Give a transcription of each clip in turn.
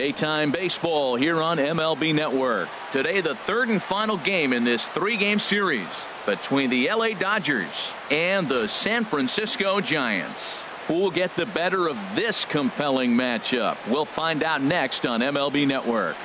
Daytime baseball here on MLB Network. Today, the third and final game in this three-game series between the LA Dodgers and the San Francisco Giants. Who will get the better of this compelling matchup? We'll find out next on MLB Network.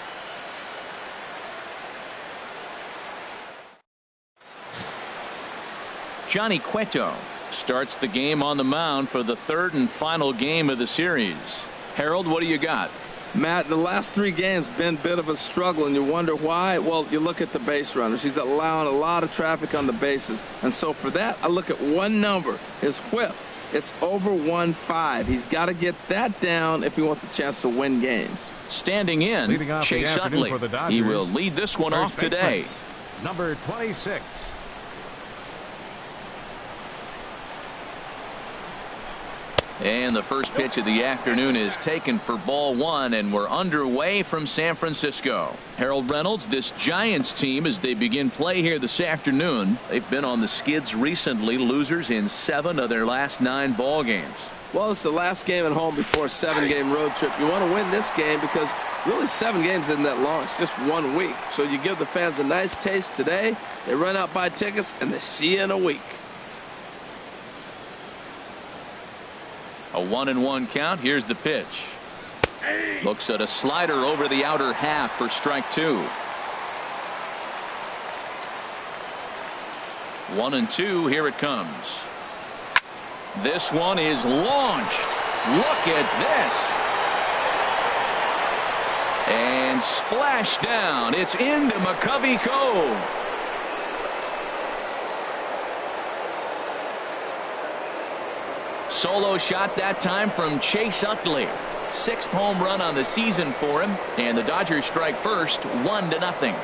Johnny Cueto starts the game on the mound for the third and final game of the series. Harold, what do you got? Matt, the last three games been a bit of a struggle, and you wonder why. Well, you look at the base runners. He's allowing a lot of traffic on the bases, and so for that, I look at one number, his whip. It's over 1.5. He's got to get that down if he wants a chance to win games. Standing in, Chase Utley. He will lead this one off today. Number 26. And the first pitch of the afternoon is taken for ball one, and we're underway from San Francisco. Harold Reynolds, this Giants team, as they begin play here this afternoon, they've been on the skids recently, losers in 7 of their last 9 ball games. Well, it's the last game at home before a 7-game road trip. You want to win this game because really 7 games isn't that long. It's just 1 week. So you give the fans a nice taste today. They run out, buy tickets, and they see you in a week. A 1-1 count. Here's the pitch. Looks at a slider over the outer half for strike 2. 1-2. Here it comes. This one is launched. Look at this. And splash down. It's into McCovey Cove. Solo shot that time from Chase Utley. 6th home run on the season for him, and the Dodgers strike first, 1-0.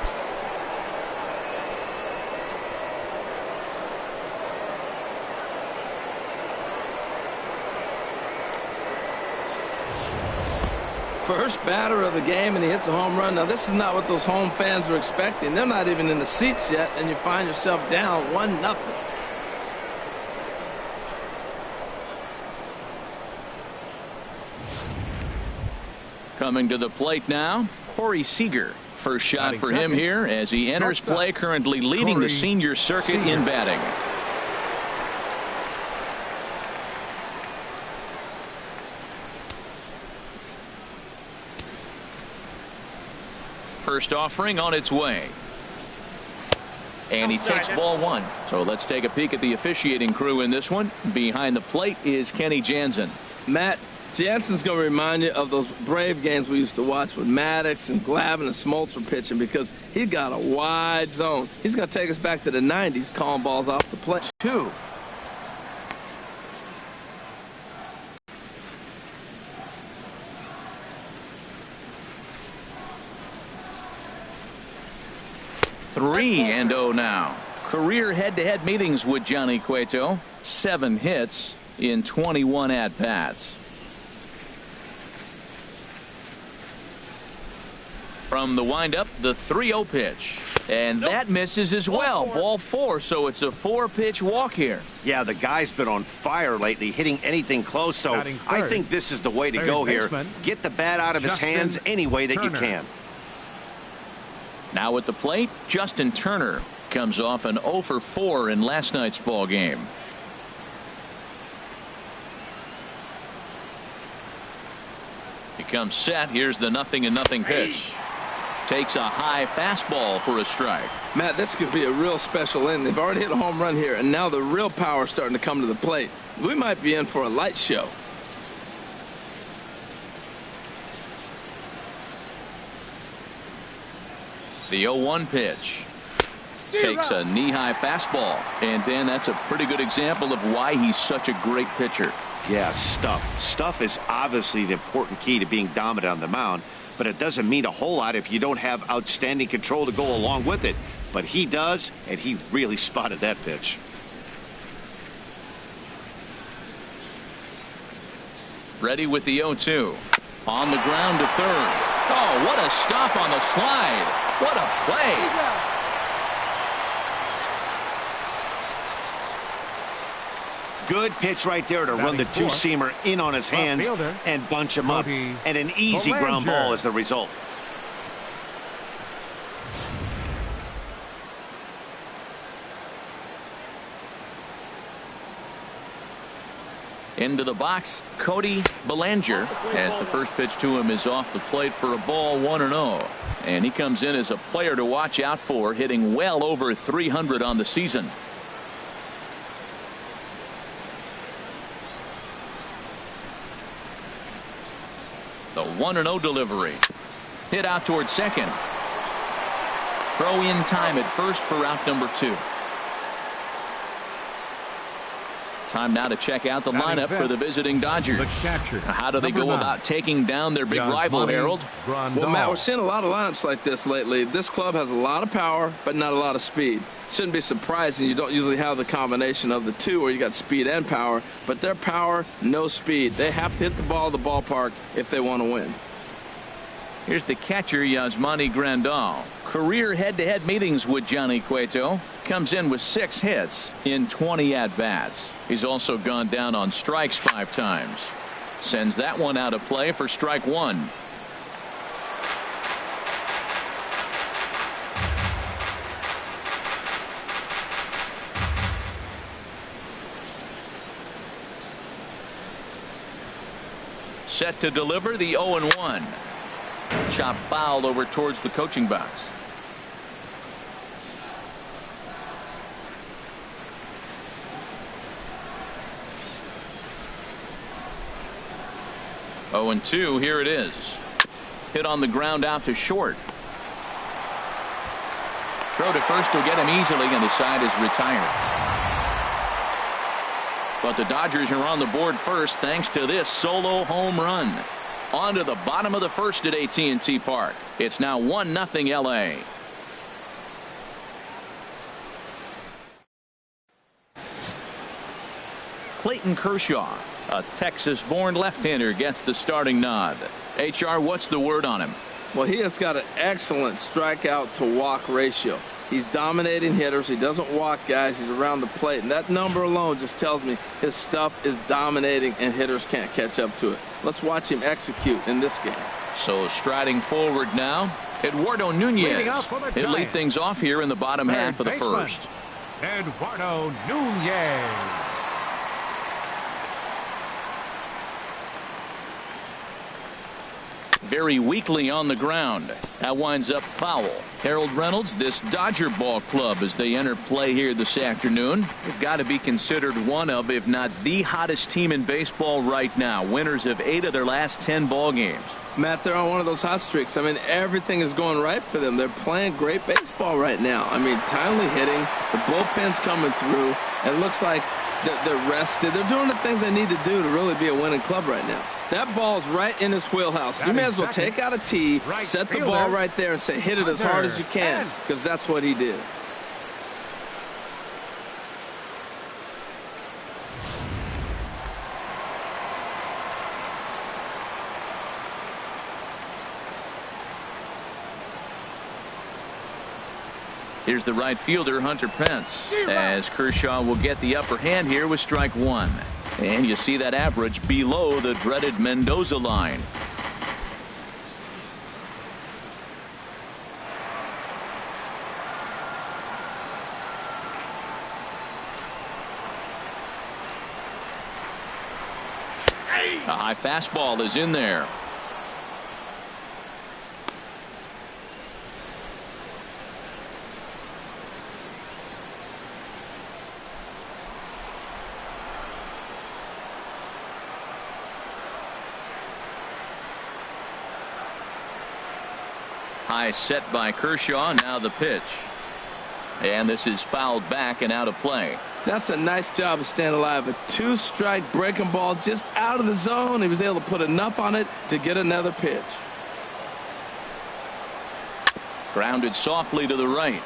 First batter of the game, and he hits a home run. Now, this is not what those home fans were expecting. They're not even in the seats yet, and you find yourself down 1-0. Coming to the plate now, Corey Seager. First shot for him here as he enters play, currently leading the senior circuit in batting. First offering on its way. And he takes ball 1. So let's take a peek at the officiating crew in this one. Behind the plate is Kenny Jansen. Matt, Jansen's going to remind you of those Brave games we used to watch with Maddox and Glavine and Smoltz were pitching, because he's got a wide zone. He's going to take us back to the 90s, calling balls off the plate. 2. Three and 0 now. Career head-to-head meetings with Johnny Cueto. 7 hits in 21 at-bats. From the windup, the 3-0 pitch. And that misses as well. Ball 4, so it's a 4-pitch walk here. Yeah, the guy's been on fire lately, hitting anything close, so I think this is the way to go here. Get the bat out of his hands any way that you can. Now at the plate, Justin Turner comes off an 0 for 4 in last night's ball game. He comes set. Here's the 0-0 pitch. Takes a high fastball for a strike. Matt, this could be a real special inning. They've already hit a home run here, and now the real power is starting to come to the plate. We might be in for a light show. The 0-1 pitch. Takes a knee-high fastball, and then that's a pretty good example of why he's such a great pitcher. Yeah, stuff. Stuff is obviously the important key to being dominant on the mound, but it doesn't mean a whole lot if you don't have outstanding control to go along with it. But he does, and he really spotted that pitch. Ready with the 0-2. On the ground to third. Oh, what a stop on the slide. What a play. Good pitch right there to run the two-seamer in on his hands and bunch him up. And an easy ground ball is the result. Into the box, Cody Bellinger, as the first pitch to him is off the plate for a ball, 1-0. And he comes in as a player to watch out for, hitting well over 300 on the season. The 1-0 delivery. Hit out towards second. Throw in time at first for out number 2. Time now to check out the lineup for the visiting Dodgers. How do they go about taking down their big rival, Harold? Well, Matt, we're seeing a lot of lineups like this lately. This club has a lot of power, but not a lot of speed. Shouldn't be surprising. You don't usually have the combination of the two where you got speed and power, but their power, no speed. They have to hit the ball at the ballpark if they want to win. Here's the catcher, Yasmani Grandal. Career head-to-head meetings with Johnny Cueto. Comes in with 6 hits in 20 at-bats. He's also gone down on strikes 5 times. Sends that one out of play for strike 1. Set to deliver the 0-1. Chop foul over towards the coaching box. Oh, and 2. Here it is. Hit on the ground out to short. Throw to first will get him easily, and the side is retired. But the Dodgers are on the board first thanks to this solo home run. On to the bottom of the first at AT&T Park. It's now 1-0 LA. Clayton Kershaw, a Texas-born left-hander, gets the starting nod. HR, what's the word on him? Well, he has got an excellent strikeout to walk ratio. He's dominating hitters. He doesn't walk guys. He's around the plate. And that number alone just tells me his stuff is dominating and hitters can't catch up to it. Let's watch him execute in this game. So striding forward now, Eduardo Nunez. He'll lead things off here in the bottom half of the first. Eduardo Nunez. Very weakly on the ground. That winds up foul. Harold Reynolds, this Dodger ball club as they enter play here this afternoon, they've got to be considered one of, if not the hottest team in baseball right now. Winners of 8 of their last 10 ball games. Matt, they're on one of those hot streaks. I mean, everything is going right for them. They're playing great baseball right now. I mean, timely hitting, the bullpen's coming through. It looks like they're rested. They're doing the things they need to do to really be a winning club right now. That ball's right in his wheelhouse. You may as well take out a tee, set the ball right there, and say hit it as hard as you can, because that's what he did. Here's the right fielder, Hunter Pence, as Kershaw will get the upper hand here with strike 1. And you see that average below the dreaded Mendoza line. A high fastball is in there. High set by Kershaw. Now the pitch. And this is fouled back and out of play. That's a nice job of staying alive. A 2-strike breaking ball just out of the zone. He was able to put enough on it to get another pitch. Grounded softly to the right.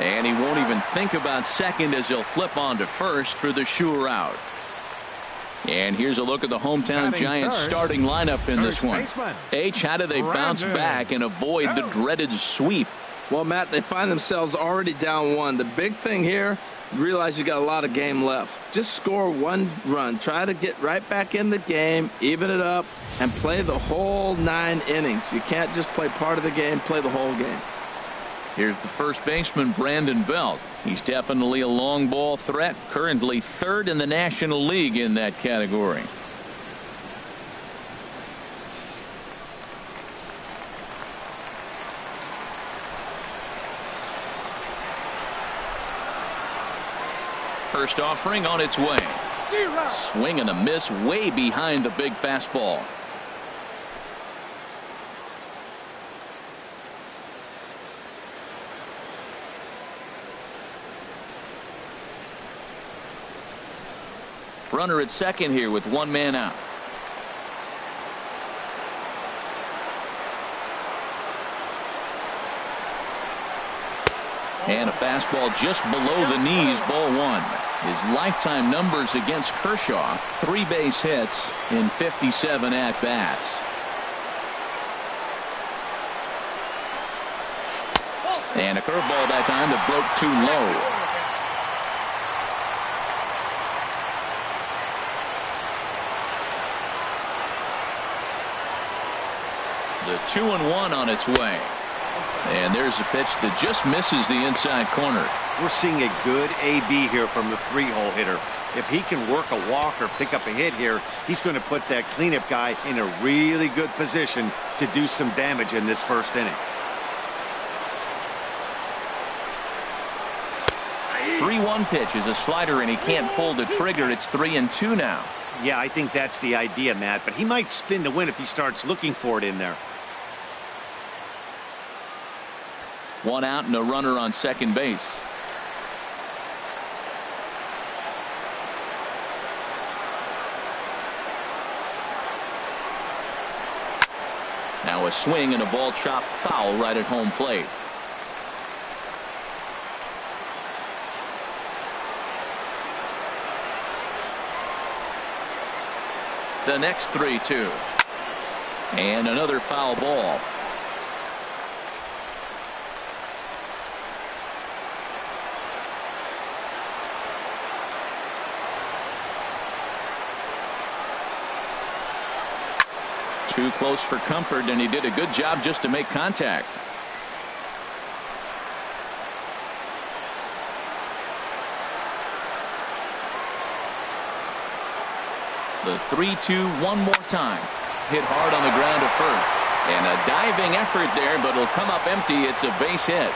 And he won't even think about second as he'll flip on to first for the sure out. And here's a look at the hometown Giants starting lineup in this one. H, how do they bounce back and avoid the dreaded sweep? Well, Matt, they find themselves already down 1. The big thing here, realize you got a lot of game left. Just score 1 run. Try to get right back in the game, even it up, and play the whole 9 innings. You can't just play part of the game, play the whole game. Here's the first baseman, Brandon Belt. He's definitely a long ball threat, currently 3rd in the National League in that category. First offering on its way. Swing and a miss way behind the big fastball. Runner at second here with 1 man out. And a fastball just below the knees, ball 1. His lifetime numbers against Kershaw, 3 base hits in 57 at-bats. And a curveball that time that broke too low. The 2-1 on its way. And there's a pitch that just misses the inside corner. We're seeing a good AB here from the 3-hole hitter. If he can work a walk or pick up a hit here, he's going to put that cleanup guy in a really good position to do some damage in this first inning. 3-1 pitch is a slider, and he can't pull the trigger. It's 3-2 now. Yeah, I think that's the idea, Matt, but he might spin to win if he starts looking for it in there. 1 out and a runner on second base. Now a swing and a ball chopped foul right at home plate. The next 3-2. And another foul ball. Too close for comfort, and he did a good job just to make contact. The 3-2 one more time. Hit hard on the ground to first. And a diving effort there, but it'll come up empty. It's a base hit.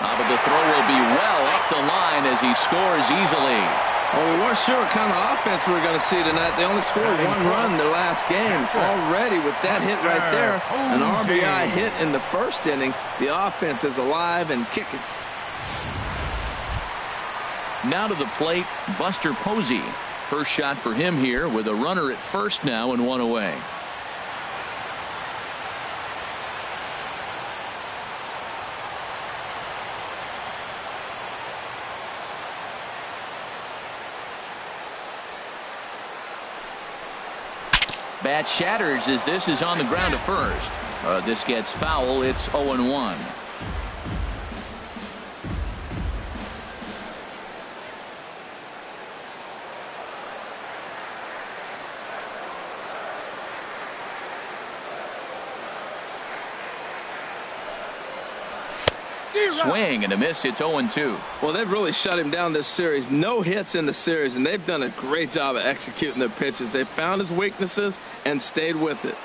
But the throw will be well up the line as he scores easily. Well, we weren't sure what kind of offense we were going to see tonight. They only scored 1 run in their last game. Already with that hit right there, an RBI hit in the first inning, the offense is alive and kicking. Now to the plate, Buster Posey. First shot for him here with a runner at first now and 1 away. Bat shatters as this is on the ground to first. This gets foul. It's 0-1. Swing and a miss. It's 0-2. Well, they've really shut him down this series. No hits in the series, and they've done a great job of executing their pitches. They found his weaknesses and stayed with it.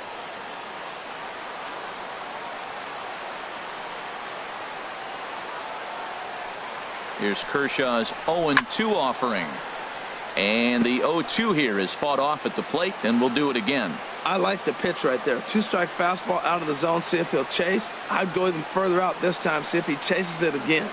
Here's Kershaw's 0-2 offering. And the 0-2 here is fought off at the plate, and we'll do it again. I like the pitch right there. 2-strike fastball out of the zone. See if he'll chase. I'd go even further out this time. See if he chases it again.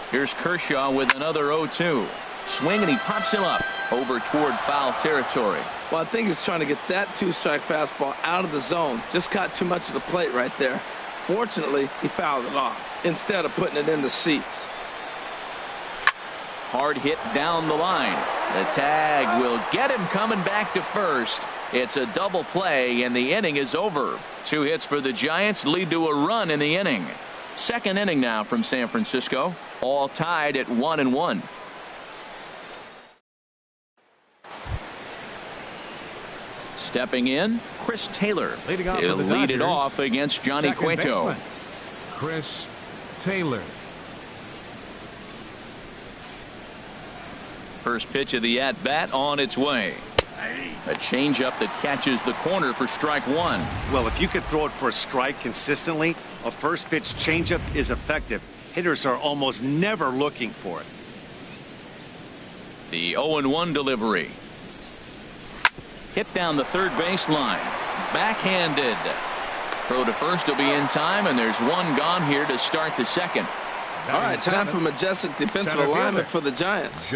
Here's Kershaw with another 0-2. Swing, and he pops him up over toward foul territory. Well, I think he was trying to get that 2-strike fastball out of the zone. Just got too much of the plate right there. Fortunately, he fouled it off instead of putting it in the seats. Hard hit down the line. The tag will get him coming back to first. It's a double play, and the inning is over. 2 hits for the Giants lead to a run in the inning. Second inning now from San Francisco, all tied at 1-1. Stepping in, Chris Taylor. He'll lead it off against Johnny Cueto. Chris Taylor. First pitch of the at-bat on its way. A changeup that catches the corner for strike one. Well, if you could throw it for a strike consistently, a first pitch changeup is effective. Hitters are almost never looking for it. The 0-1 delivery. Hit down the third baseline. Backhanded. Throw to first will be in time, and there's one gone here to start the second. All right, time for majestic defensive alignment for the Giants.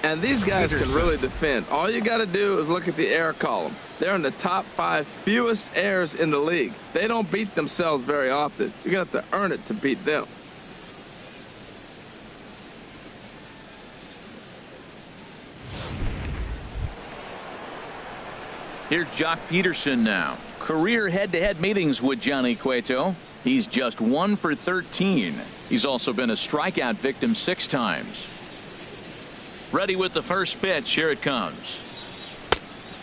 And these guys can really defend. All you got to do is look at the error column. They're in the top 5 fewest errors in the league. They don't beat themselves very often. You're going to have to earn it to beat them. Here's Jock Peterson now. Career head-to-head meetings with Johnny Cueto. He's just 1 for 13. He's also been a strikeout victim 6 times. Ready with the first pitch. Here it comes.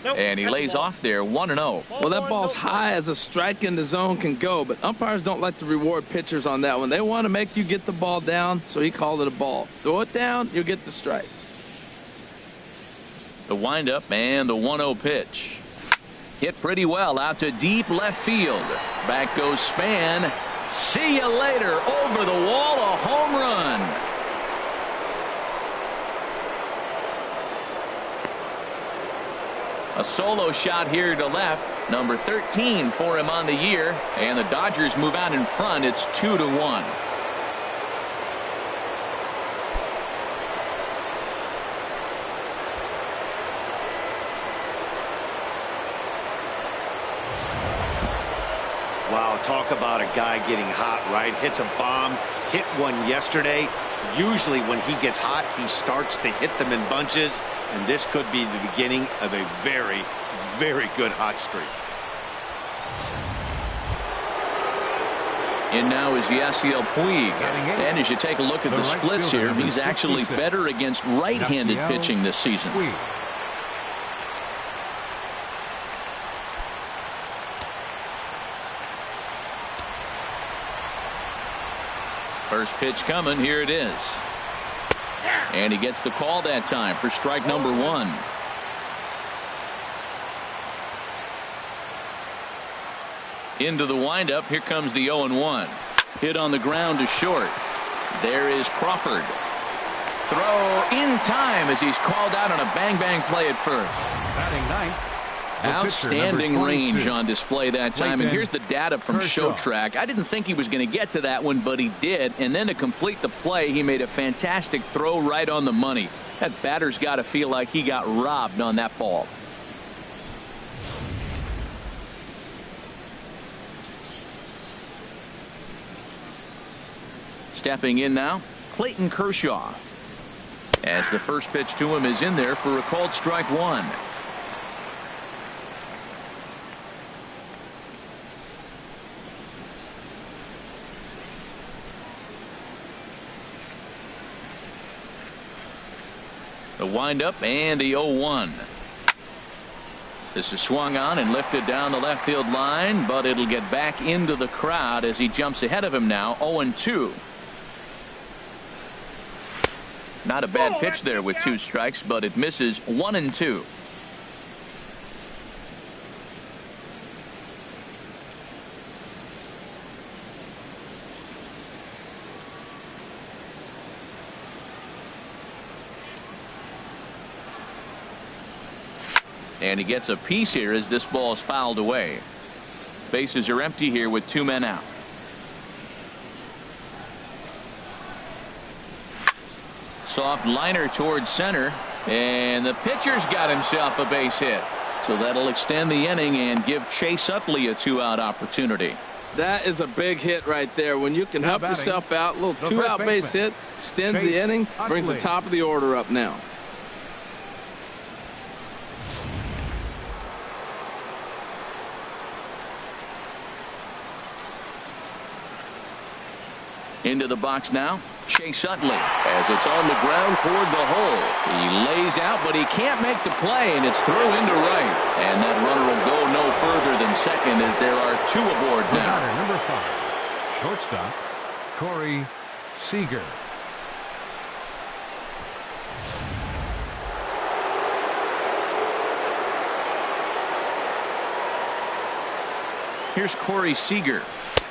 And he lays off there 1-0. Well, that ball's high as a strike in the zone can go, but umpires don't like to reward pitchers on that one. They want to make you get the ball down, so he called it a ball. Throw it down, you'll get the strike. The windup and the 1-0 pitch. Hit pretty well out to deep left field. Back goes Span. See you later. Over the wall, a home run. A solo shot here to left. Number 13 for him on the year. And the Dodgers move out in front. It's 2-1. Wow, talk about a guy getting hot, right? Hits a bomb, hit one yesterday. Usually when he gets hot, he starts to hit them in bunches, and this could be the beginning of a very, very good hot streak. And now is Yasiel Puig. And as you take a look at the splits here, he's actually better against right-handed pitching this season. First pitch coming. Here it is. And he gets the call that time for strike number 1. Into the windup. Here comes the 0-1. Hit on the ground to short. There is Crawford. Throw in time as he's called out on a bang-bang play at first. Batting ninth. Outstanding range on display that time. And here's the data from ShowTrack. I didn't think he was going to get to that one, but he did. And then to complete the play, he made a fantastic throw right on the money. That batter's got to feel like he got robbed on that ball. Stepping in now, Clayton Kershaw. As the first pitch to him is in there for a called strike 1. The windup and the 0-1. This is swung on and lifted down the left field line, but it'll get back into the crowd as he jumps ahead of him now. 0-2. Not a bad pitch there with 2 strikes, but it misses 1-2. And he gets a piece here as this ball is fouled away. Bases are empty here with 2 men out. Soft liner towards center, and the pitcher's got himself a base hit. So that'll extend the inning and give Chase Utley a 2-out opportunity. That is a big hit right there. When you can help yourself out, a little 2-out base hit, extends the inning, brings the top of the order up now. Into the box now, Chase Utley, as it's on the ground toward the hole. He lays out, but he can't make the play, and it's through into right. And that runner will go no further than second as there are two aboard now. Number 5, shortstop, Corey Seager. Here's Corey Seager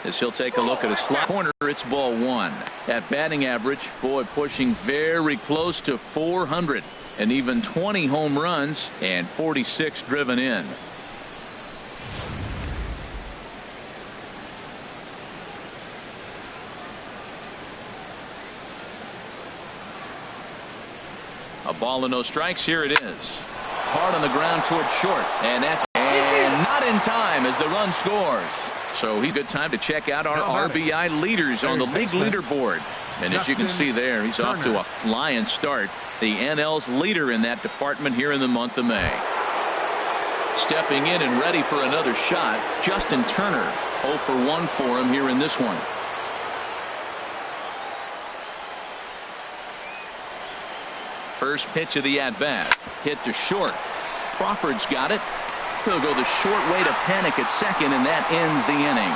as he'll take a look at a slot corner. It's ball 1. That batting average, boy, pushing very close to 400, and even 20 home runs and 46 driven in. A ball and no strikes. Here it is. Hard on the ground towards short, and that's not in time as the run scores. So he's good time to check out our RBI leaders on the league leaderboard. And as you can see there, he's off to a flying start. The NL's leader in that department here in the month of May. Stepping in and ready for another shot, Justin Turner. 0 for 1 for him here in this one. First pitch of the at-bat. Hit to short. Crawford's got it. He'll go the short way to Panic at second, and that ends the inning.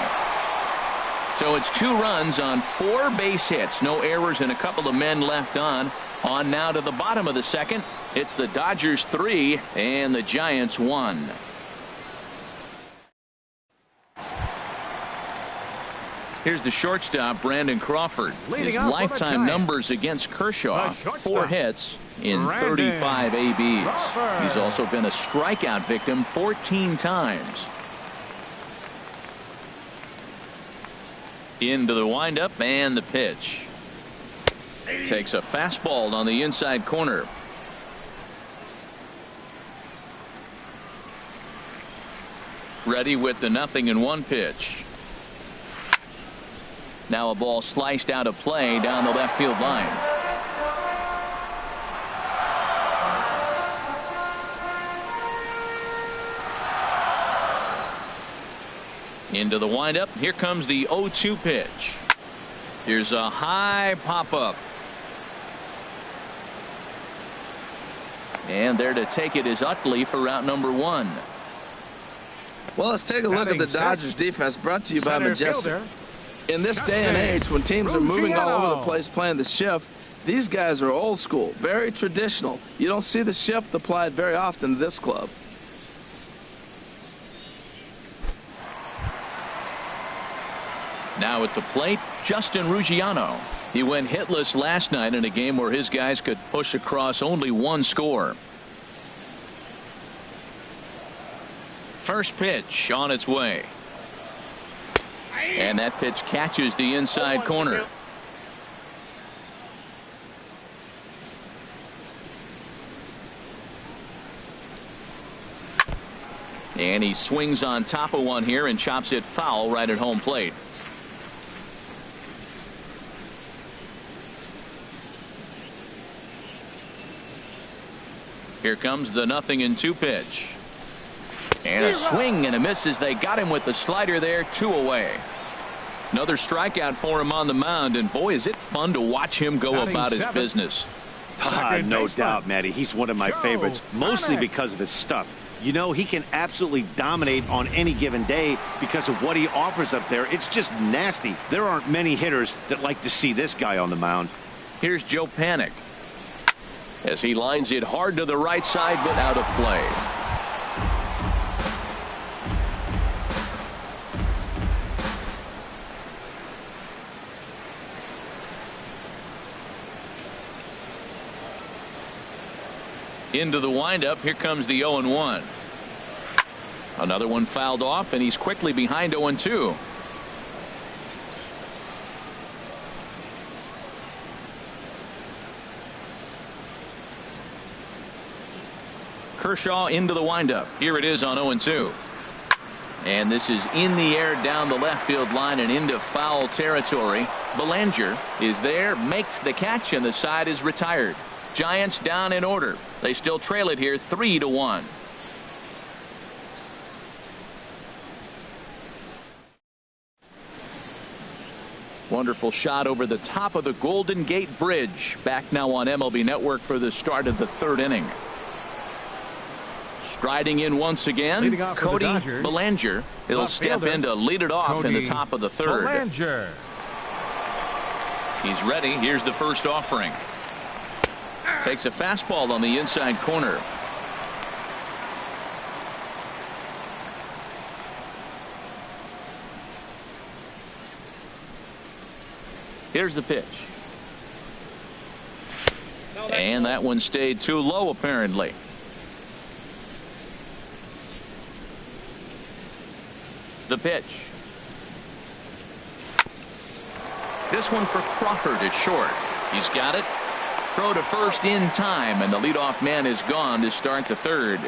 So it's 2 runs on 4 base hits. No errors and a couple of men left on. On now to the bottom of the second. It's the Dodgers 3 and the Giants 1. Here's the shortstop, Brandon Crawford. His lifetime numbers against Kershaw, 4 hits in 35 ABs. He's also been a strikeout victim 14 times. Into the windup and the pitch. Takes a fastball on the inside corner. Ready with the 0-1 pitch. Now a ball sliced out of play down the left field line. Into the windup. Here comes the 0-2 pitch. Here's a high pop-up. And there to take it is Utley for route number 1. Well, let's take a look at the Dodgers defense, brought to you by Majestic. In this day and age, when teams are moving all over the place playing the shift, these guys are old school, very traditional. You don't see the shift applied very often to this club. Now at the plate, Justin Ruggiano. He went hitless last night in a game where his guys could push across only 1 score. First pitch on its way. And that pitch catches the inside corner. And he swings on top of one here and chops it foul right at home plate. Here comes the 0-2 pitch. And a swing and a miss as they got him with the slider there. 2 away. Another strikeout for him on the mound, and boy, is it fun to watch him go about his business. No doubt, Matty. He's one of my favorites, mostly because of his stuff. You know, he can absolutely dominate on any given day because of what he offers up there. It's just nasty. There aren't many hitters that like to see this guy on the mound. Here's Joe Panic as he lines it hard to the right side, but out of play. Into the windup. Here comes the 0-1. Another one fouled off, and he's quickly behind 0-2. Kershaw into the windup. Here it is on 0-2. And this is in the air down the left field line and into foul territory. Belanger is there, makes the catch, and the side is retired. Giants down in order. They still trail it here 3-1. Wonderful shot over the top of the Golden Gate Bridge. Back now on MLB Network for the start of the third inning. Striding in once again, Cody Bellinger. He'll step in to lead it off in the top of the third. Bellinger. He's ready. Here's the first offering. Takes a fastball on the inside corner. Here's the pitch. And that one stayed too low, apparently. The pitch. This one for Crawford at short. He's got it. Throw to first in time, and the leadoff man is gone to start the third.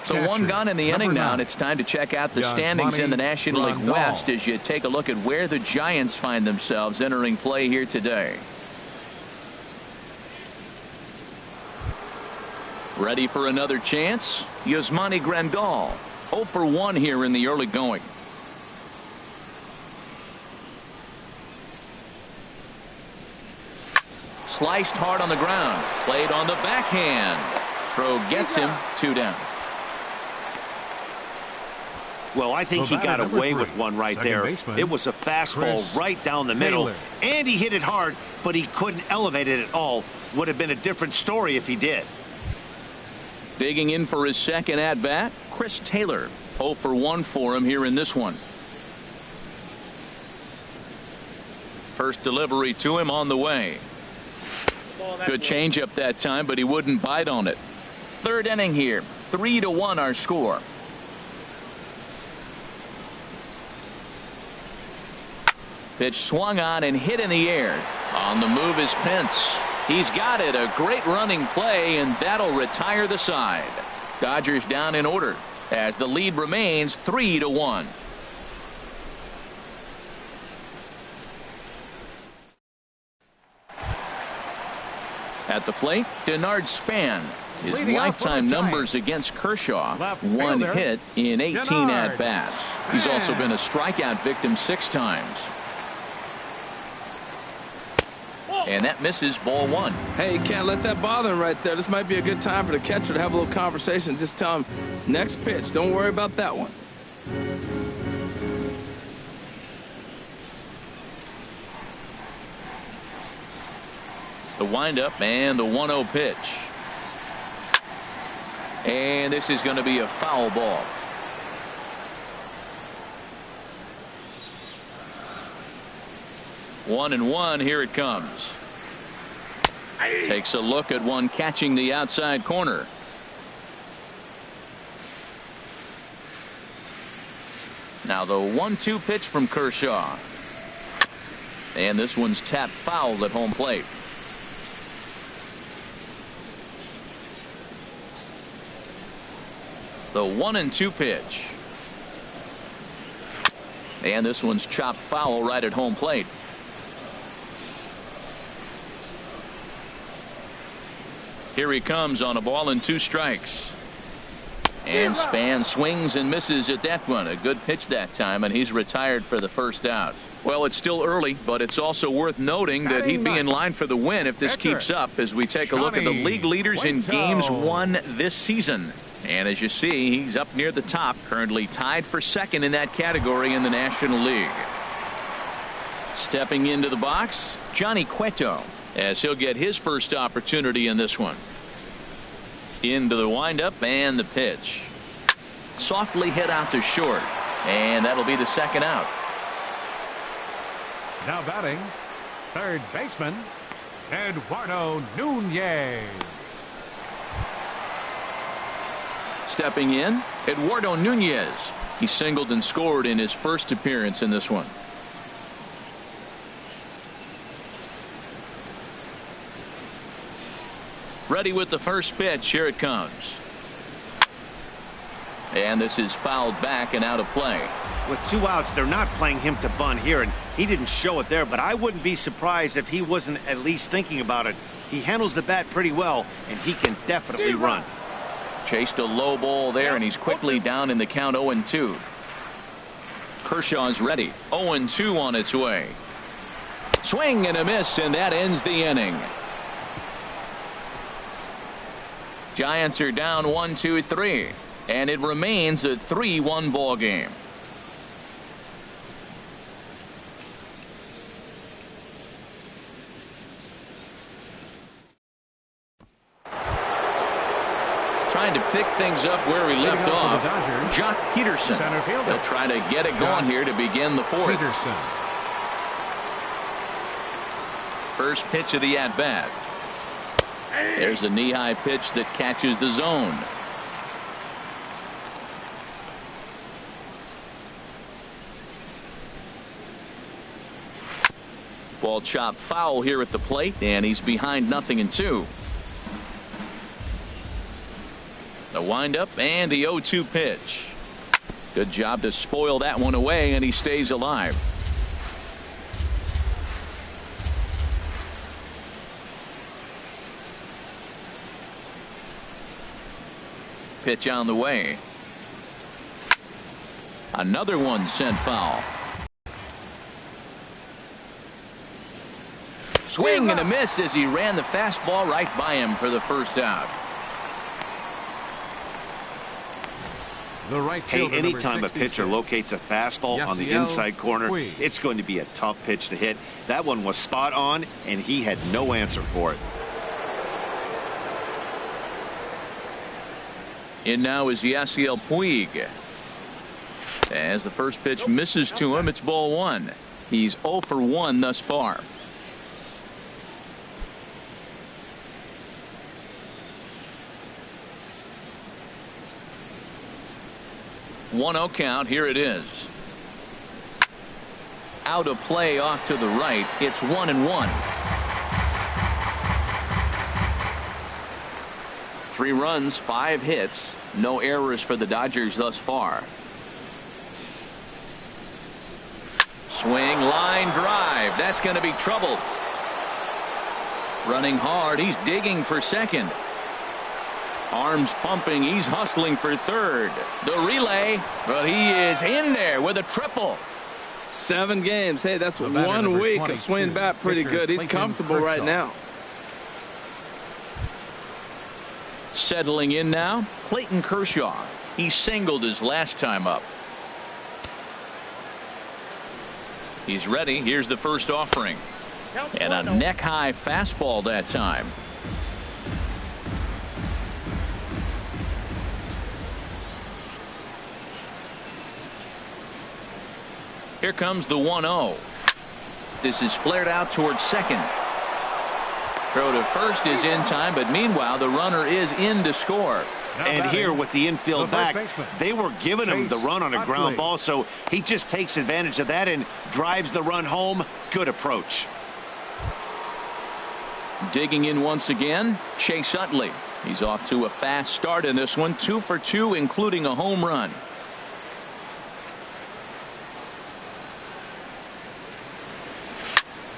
So one gone in the inning now, and it's time to check out the standings in the National League West as you take a look at where the Giants find themselves entering play here today. Ready for another chance? Yasmani Grandal. 0 for 1 here in the early going. Sliced hard on the ground. Played on the backhand. Throw gets him. 2 down. Well, I think he got away with one right there. It was a fastball right down the middle, and he hit it hard, but he couldn't elevate it at all. Would have been a different story if he did. Digging in for his second at bat, Chris Taylor. 0 for 1 for him here in this one. First delivery to him on the way. Good changeup that time, but he wouldn't bite on it. Third inning here. 3-1 our score. Pitch swung on and hit in the air. On the move is Pence. He's got it. A great running play, and that'll retire the side. Dodgers down in order as the lead remains 3-1. At the plate, Denard Span. His lifetime numbers against Kershaw: 1 hit in 18 at-bats. He's also been a strikeout victim 6 times. And that misses, ball 1. Hey, you can't let that bother him right there. This might be a good time for the catcher to have a little conversation. Just tell him, next pitch. Don't worry about that one. The windup and the 1-0 pitch. And this is going to be a foul ball. One and one. Here it comes. Takes a look at one catching the outside corner. Now the 1-2 pitch from Kershaw. And this one's tapped foul at home plate. The 1-2 pitch. And this one's chopped foul right at home plate. Here he comes on a ball and 2 strikes. And Span swings and misses at that one. A good pitch that time, and he's retired for the first out. Well, it's still early, but it's also worth noting that he'd be in line for the win if this keeps up as we take a look at the league leaders in games won this season. And as you see, he's up near the top, currently tied for second in that category in the National League. Stepping into the box, Johnny Cueto, as he'll get his first opportunity in this one. Into the windup and the pitch. Softly hit out to short, and that'll be the second out. Now batting, third baseman, Eduardo Nunez. Stepping in, Eduardo Nunez. He singled and scored in his first appearance in this one. Ready with the first pitch. Here it comes. And this is fouled back and out of play. With 2 outs, they're not playing him to bunt here, and he didn't show it there, but I wouldn't be surprised if he wasn't at least thinking about it. He handles the bat pretty well, and he can definitely run. Chased a low ball there, and he's quickly down in the count 0-2. Kershaw's ready. 0-2 on its way. Swing and a miss, and that ends the inning. Giants are down 1-2-3, and it remains a 3-1 ball game. Trying to pick things up where we left off. Jock Peterson. They'll try to get it going here to begin the fourth. First pitch of the at-bat. There's a knee-high pitch that catches the zone. Ball chopped foul here at the plate, and he's behind 0-2. The windup and the 0-2 pitch. Good job to spoil that one away, and he stays alive. Pitch on the way. Another one sent foul. Swing and a miss as he ran the fastball right by him for the first out. Hey, anytime a pitcher locates a fastball on the inside corner, it's going to be a tough pitch to hit. That one was spot on, and he had no answer for it. In now is Yasiel Puig. As the first pitch misses to him, it's ball one. He's 0 for 1 thus far. One-0 count. Here it is. Out of play off to the right. It's 1-1. 3 runs, 5 hits, no errors for the Dodgers thus far. Swing, line drive. That's going to be trouble. Running hard. He's digging for second. Arms pumping. He's hustling for third. The relay, but he is in there with a triple. 7 games. Hey, that's 1 week of swinging bat pretty good. He's comfortable right now. Settling in now, Clayton Kershaw. He singled his last time up. He's ready. Here's the first offering. And a neck-high fastball that time. Here comes the 1-0. This is flared out towards second. Throw to first is in time, but meanwhile the runner is in to score. And here with the infield back, they were giving him the run on a ground ball, so he just takes advantage of that and drives the run home. Good approach. Digging in once again, Chase Utley. He's off to a fast start in this one, 2 for 2, including a home run.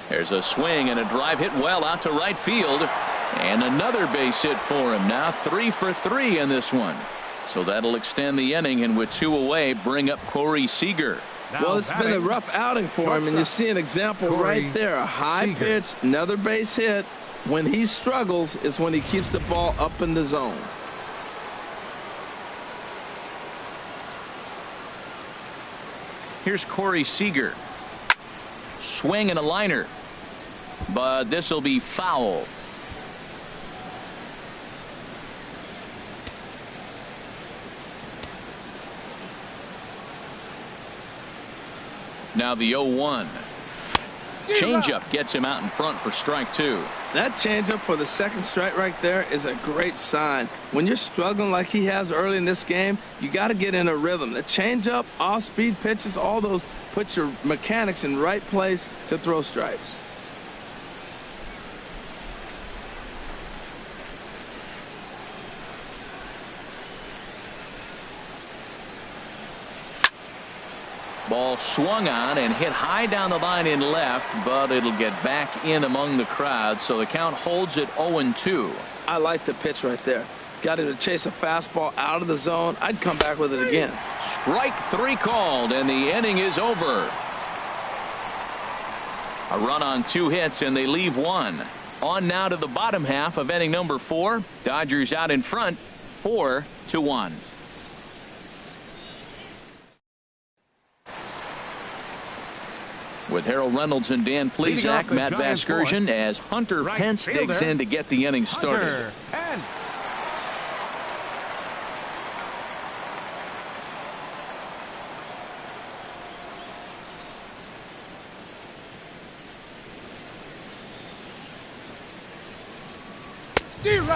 There's a swing and a drive hit well out to right field, and another base hit for him. Now 3 for 3 in this one, so that'll extend the inning, and with 2 away bring up Corey Seager. Well, it's been a rough outing for him, and you see an example right there. A high pitch, another base hit. When he struggles is when he keeps the ball up in the zone. Here's Corey Seager. Swing and a liner, but this will be foul. Now the 0-1. Changeup gets him out in front for strike 2. That changeup for the second strike right there is a great sign. When you're struggling like he has early in this game, you got to get in a rhythm. The changeup, off-speed pitches, all those put your mechanics in right place to throw strikes. Ball swung on and hit high down the line in left, but it'll get back in among the crowd, so the count holds at 0-2. I like the pitch right there. Got him to chase a fastball out of the zone. I'd come back with it again. Strike 3 called, and the inning is over. A run on 2 hits, and they leave 1. On now to the bottom half of inning number 4. Dodgers out in front, 4-1. With Harold Reynolds and Dan Plesac, Matt Vasgersian as Hunter Pence digs in to get the inning started.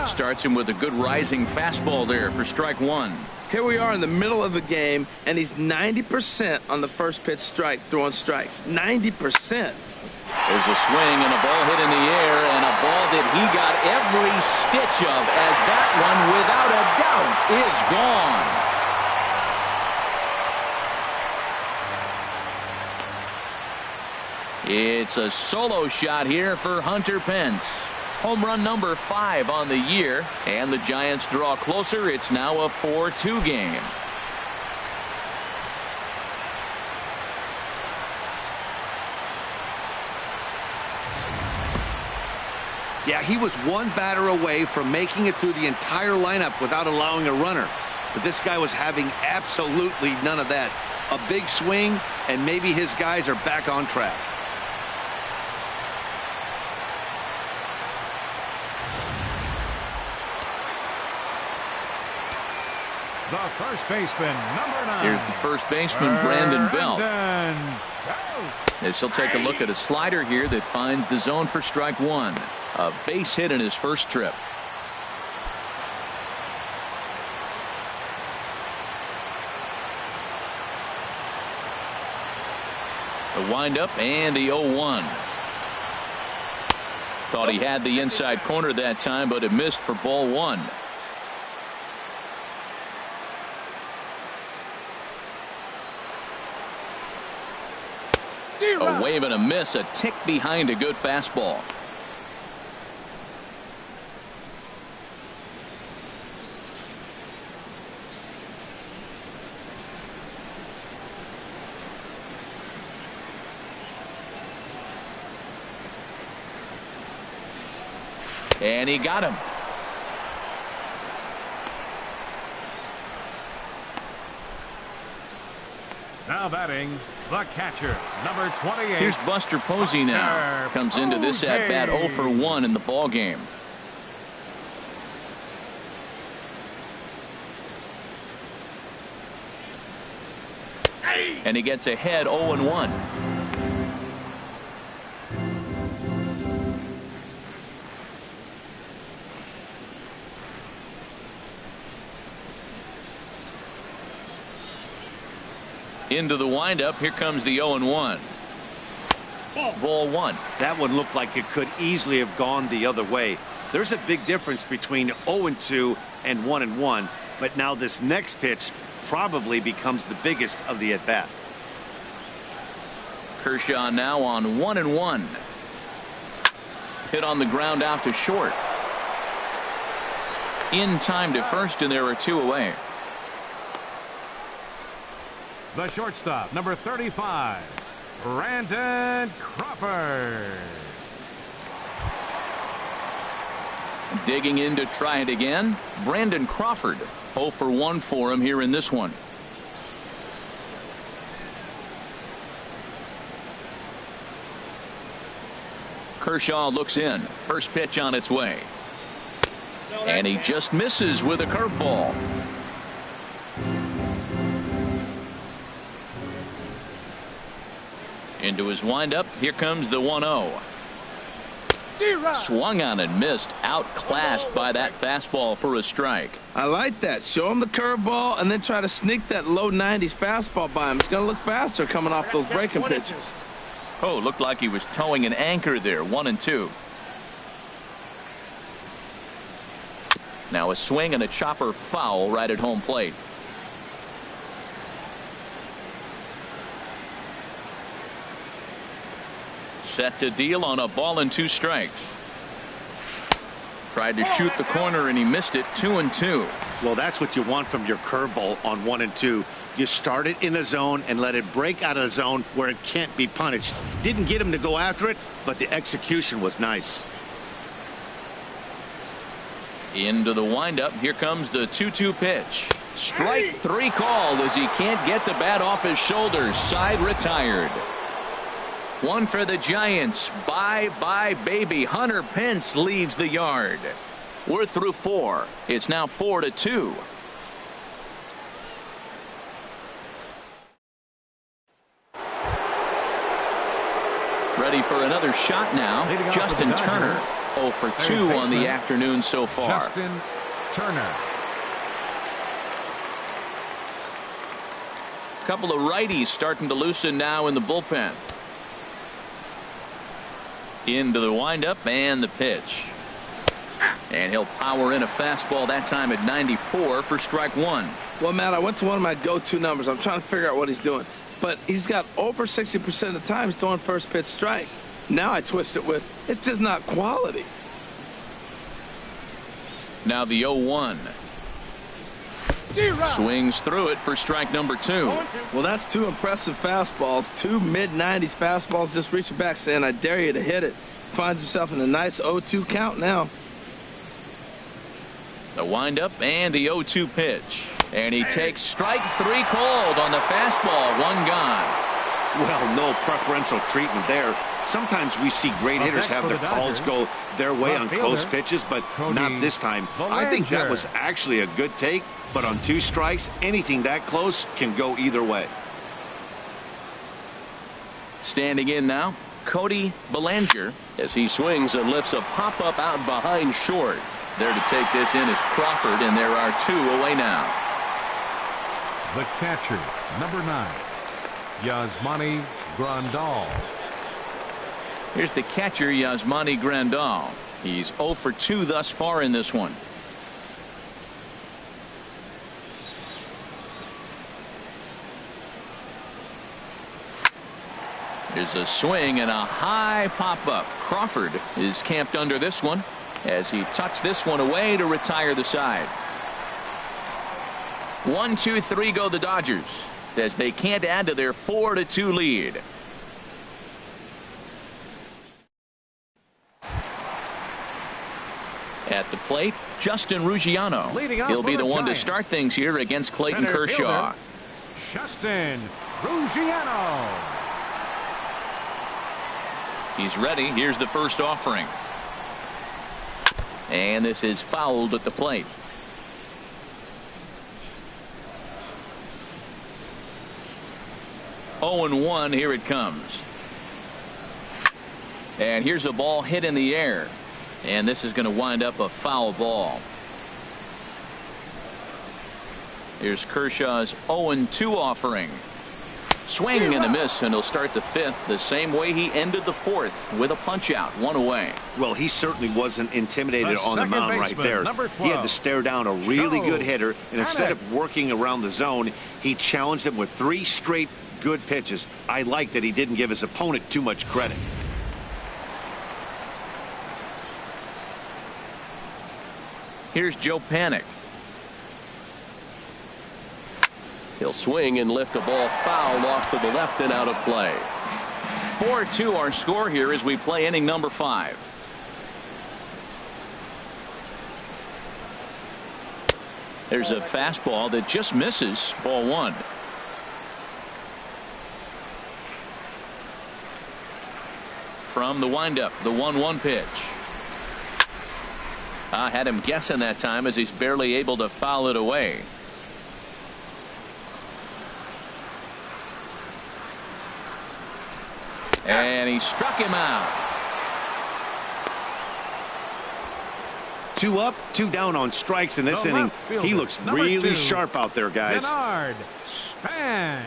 Starts him with a good rising fastball there for strike 1. Here we are in the middle of the game, and he's 90% on the first pitch strike, throwing strikes. 90%. There's a swing and a ball hit in the air, and a ball that he got every stitch of, as that one, without a doubt, is gone. It's a solo shot here for Hunter Pence. Home run number 5 on the year, and the Giants draw closer. It's now a 4-2 game. Yeah, he was one batter away from making it through the entire lineup without allowing a runner. But this guy was having absolutely none of that. A big swing, and maybe his guys are back on track. The first baseman, number 9. Here's the first baseman, Brandon Belt. As he'll take a look at a slider here that finds the zone for strike 1. A base hit in his first trip. The windup and the 0-1. Thought he had the inside corner that time, but it missed for ball 1. A wave and a miss, a tick behind a good fastball. And he got him. Now batting, the catcher, number 28. Here's Buster Posey now. Comes into this at bat 0 for 1 in the ball game. And he gets ahead 0-1. Into the windup. Here comes the 0-1. Ball 1. That one looked like it could easily have gone the other way. There's a big difference between 0-2 and 1-1, but now this next pitch probably becomes the biggest of the at-bat. Kershaw now on 1-1. Hit on the ground out to short. In time to first, and there are 2 away. The shortstop, number 35, Brandon Crawford. Digging in to try it again, Brandon Crawford. 0 for 1 for him here in this one. Kershaw looks in. First pitch on its way. And he just misses with a curveball. Into his windup. Here comes the 1-0. Swung on and missed. Outclassed by that fastball for a strike. I like that. Show him the curveball and then try to sneak that low 90s fastball by him. It's going to look faster coming off those breaking pitches. Oh, looked like he was towing an anchor there. 1-2. Now a swing and a chopper foul right at home plate. Set to deal on a ball and 2 strikes. Tried to shoot the corner and he missed it. 2-2. Well, that's what you want from your curveball on 1-2. You start it in the zone and let it break out of the zone where it can't be punished. Didn't get him to go after it, but the execution was nice. Into the windup. Here comes the 2-2 pitch. Strike three called as he can't get the bat off his shoulders. Side retired. One for the Giants. Bye bye baby. Hunter Pence leaves the yard. We're through 4. It's now 4-2. Ready for another shot now. Justin Turner. 0 for 2 on the afternoon so far. Justin Turner. Couple of righties starting to loosen now in the bullpen. Into the windup and the pitch. And he'll power in a fastball that time at 94 for strike 1. Well, Matt, I went to one of my go-to numbers. I'm trying to figure out what he's doing. But he's got over 60% of the time he's throwing first pitch strike. Now I twist it with, it's just not quality. Now the 0-1. Swings through it for strike number 2. Well, that's 2 impressive fastballs. 2 mid-90s fastballs just reaching back saying, I dare you to hit it. Finds himself in a nice 0-2 count now. The windup and the 0-2 pitch. And he takes strike 3 called on the fastball. 1 gone. Well, no preferential treatment there. Sometimes we see great hitters have their calls go their way on close pitches, but not this time. I think that was actually a good take, but on 2 strikes, anything that close can go either way. Standing in now, Cody Bellinger as he swings and lifts a pop-up out behind short. There to take this in is Crawford, and there are 2 away now. The catcher, number 9, Yasmani Grandal. Here's the catcher, Yasmani Grandal. He's 0 for 2 thus far in this one. There's a swing and a high pop-up. Crawford is camped under this one as he tucks this one away to retire the side. 1, 2, 3 go the Dodgers as they can't add to their 4-2 lead. At the plate, Justin Ruggiano. He'll be the one to start things here against Clayton Kershaw. Justin Ruggiano. He's ready. Here's the first offering. And this is fouled at the plate. Oh and 1. Here it comes. And here's a ball hit in the air. And this is going to wind up a foul ball. Here's Kershaw's 0-2 offering. Swing and a miss, and he'll start the 5th the same way he ended the 4th with a punch out, 1 away. Well, he certainly wasn't intimidated on the mound right there. He had to stare down a really good hitter, and instead of working around the zone, he challenged him with 3 straight good pitches. I like that he didn't give his opponent too much credit. Here's Joe Panik. He'll swing and lift a ball foul off to the left and out of play. 4-2 our score here as we play inning number 5. There's a fastball that just misses. Ball 1. From the windup, the 1-1 pitch. I had him guessing that time as he's barely able to foul it away. And he struck him out. 2 up, 2 down on strikes in this inning. He looks really sharp out there, guys. Denard Span.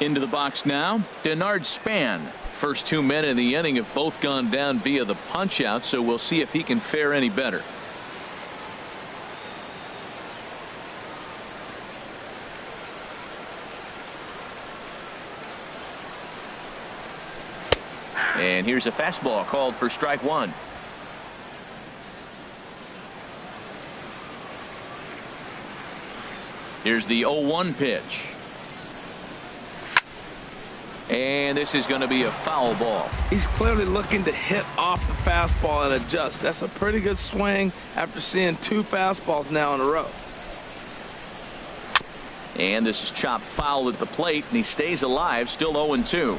Into the box now, Denard Span. First 2 men in the inning have both gone down via the punch out, so we'll see if he can fare any better. And here's a fastball called for strike 1. Here's the 0-1 pitch. And this is going to be a foul ball. He's clearly looking to hit off the fastball and adjust. That's a pretty good swing after seeing 2 fastballs now in a row. And this is chopped foul at the plate, and he stays alive, still 0-2.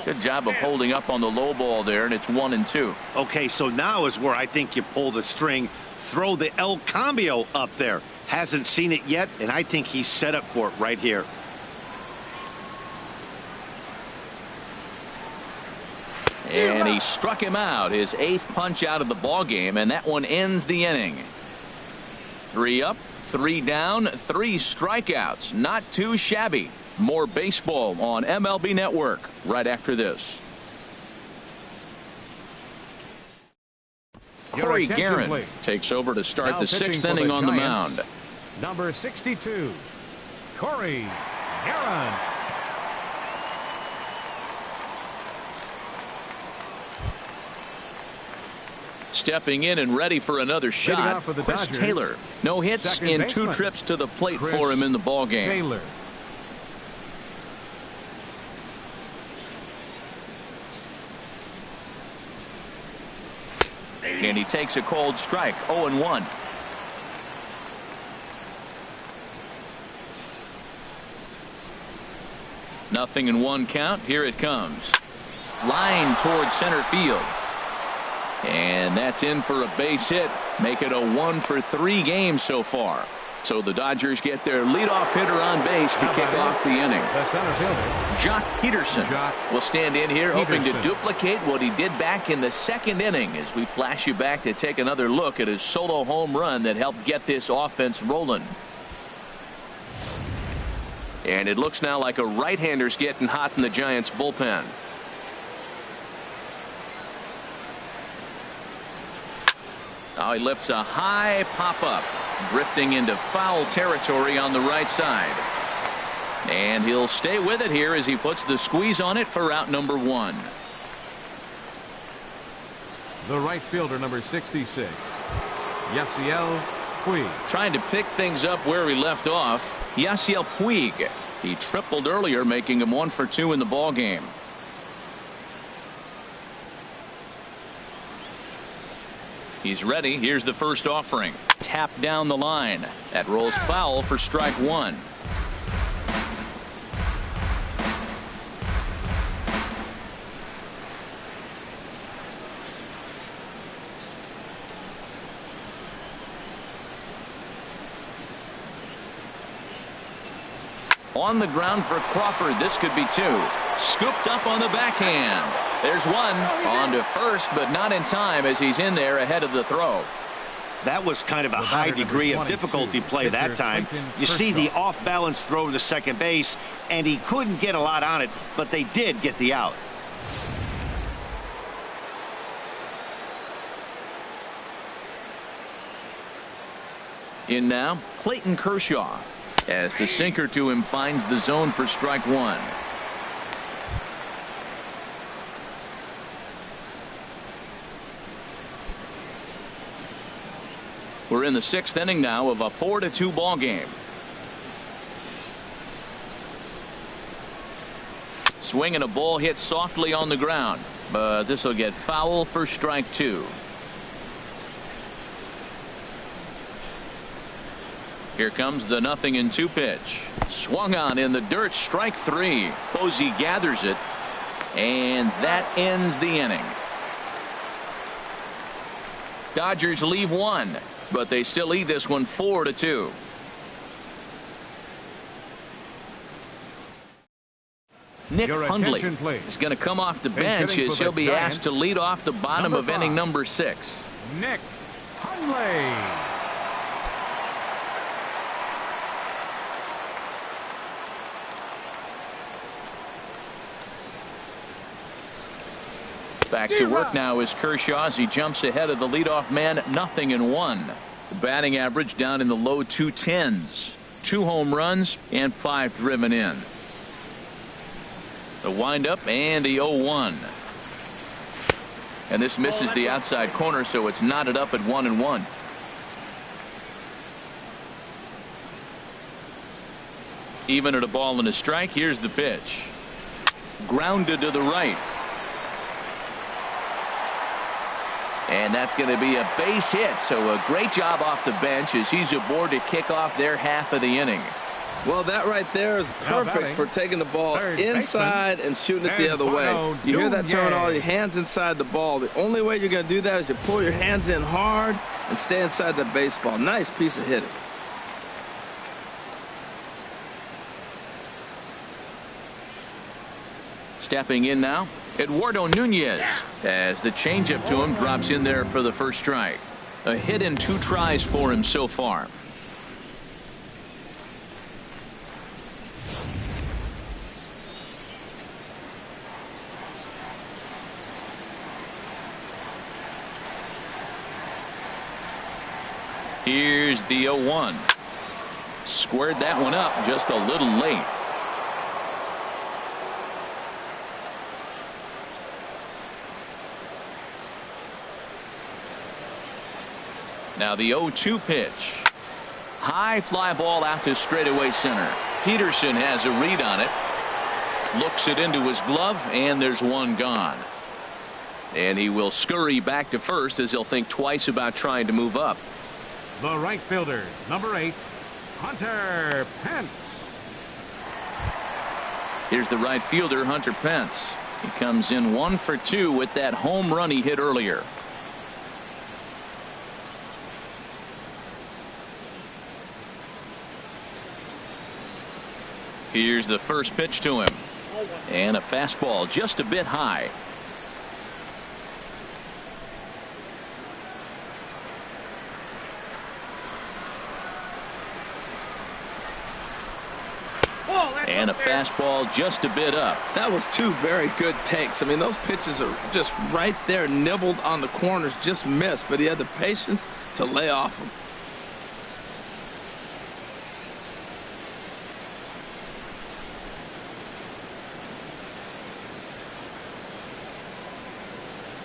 Good job of holding up on the low ball there, and it's 1-2. Okay, so now is where I think you pull the string, throw the El Cambio up there. Hasn't seen it yet, and I think he's set up for it right here. And he struck him out, his 8th punch out of the ball game, and that one ends the inning. 3 up, 3 down, 3 strikeouts. Not too shabby. More baseball on MLB Network right after this. Corey Guerin takes over to start Now the 6th inning on the mound. Number 62, Corey Guerin. Stepping in and ready for another shot, Chris Taylor. No hits in 2 trips to the plate for him in the ball game. Taylor. And he takes a cold strike. 0-1. Nothing in 1 count. Here it comes. Line towards center field. And that's in for a base hit. Make it a 1-for-3 game so far. So the Dodgers get their leadoff hitter on base to kick off the inning. Jock Peterson will stand in here hoping to duplicate what he did back in the 2nd inning as we flash you back to take another look at his solo home run that helped get this offense rolling. And it looks now like a right-hander's getting hot in the Giants bullpen. Now he lifts a high pop-up, drifting into foul territory on the right side. And he'll stay with it here as he puts the squeeze on it for out number 1. The right fielder, number 66, Yasiel Puig. Trying to pick things up where he left off. Yasiel Puig. He tripled earlier, making him 1-for-2 in the ball game. He's ready. Here's the first offering. Tap down the line. That rolls foul for strike 1. On the ground for Crawford. This could be 2. Scooped up on the backhand. There's 1 on to first, but not in time as he's in there ahead of the throw. That was kind of a high degree of difficulty play that time. You see the off-balance throw to second base, and he couldn't get a lot on it, but they did get the out. In now, Clayton Kershaw, as the sinker to him finds the zone for strike 1. We're in the 6th inning now of a 4-2 ball game. Swing and a ball hit softly on the ground, but this will get foul for strike 2. Here comes the 0-2 pitch. Swung on in the dirt, strike 3. Posey gathers it, and that ends the inning. Dodgers leave 1, but they still lead this one 4-2. Nick Hundley is going to come off the bench as he'll be asked to lead off the bottom of inning number 6. Nick Hundley. Back to work now is Kershaw as he jumps ahead of the leadoff man. 0-1. The batting average down in the low 210s. 2 home runs and 5 driven in. The windup and the 0-1. And this misses the outside corner, so it's knotted up at 1-1. Even at a ball and a strike. Here's the pitch. Grounded to the right. And that's going to be a base hit. So a great job off the bench as he's aboard to kick off their half of the inning. Well, that right there is perfect for taking the ball inside and shooting it the other way. You hear that terminology, hands inside the ball. The only way you're going to do that is you pull your hands in hard and stay inside the baseball. Nice piece of hitting. Stepping in now, Eduardo Nunez, as the changeup to him drops in there for the first strike. A hit and 2 tries for him so far. Here's the 0-1. Squared that one up just a little late. Now the 0-2 pitch. High fly ball out to straightaway center. Peterson has a read on it. Looks it into his glove, and there's one gone. And he will scurry back to first as he'll think twice about trying to move up. The right fielder, number 8, Hunter Pence. Here's the right fielder, Hunter Pence. He comes in 1 for 2 with that home run he hit earlier. Here's the first pitch to him. And a fastball just a bit high. And a fastball just a bit up. That was 2 very good takes. I mean, those pitches are just right there, nibbled on the corners, just missed, but he had the patience to lay off them.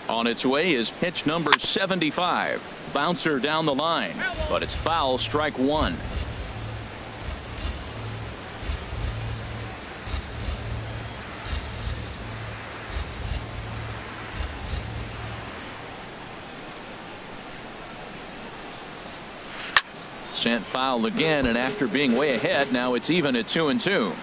On its way is pitch number 75. Bouncer down the line, but it's foul, strike 1. Sent foul again, and after being way ahead, now it's even at 2-2.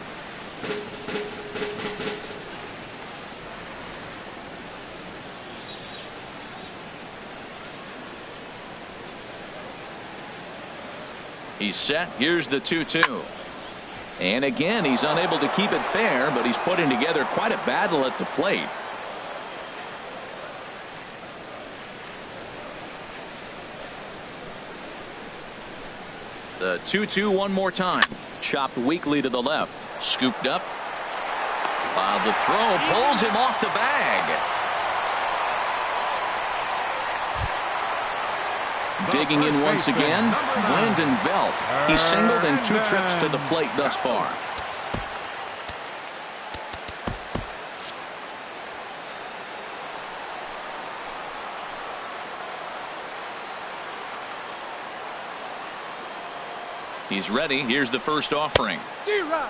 He's set. Here's the 2-2. And again, he's unable to keep it fair, but he's putting together quite a battle at the plate. The 2-2 one more time. Chopped weakly to the left. Scooped up. While the throw pulls him off the bag. Digging in once again, Brandon Belt. He's singled in 2 trips to the plate thus far. He's ready. Here's the first offering.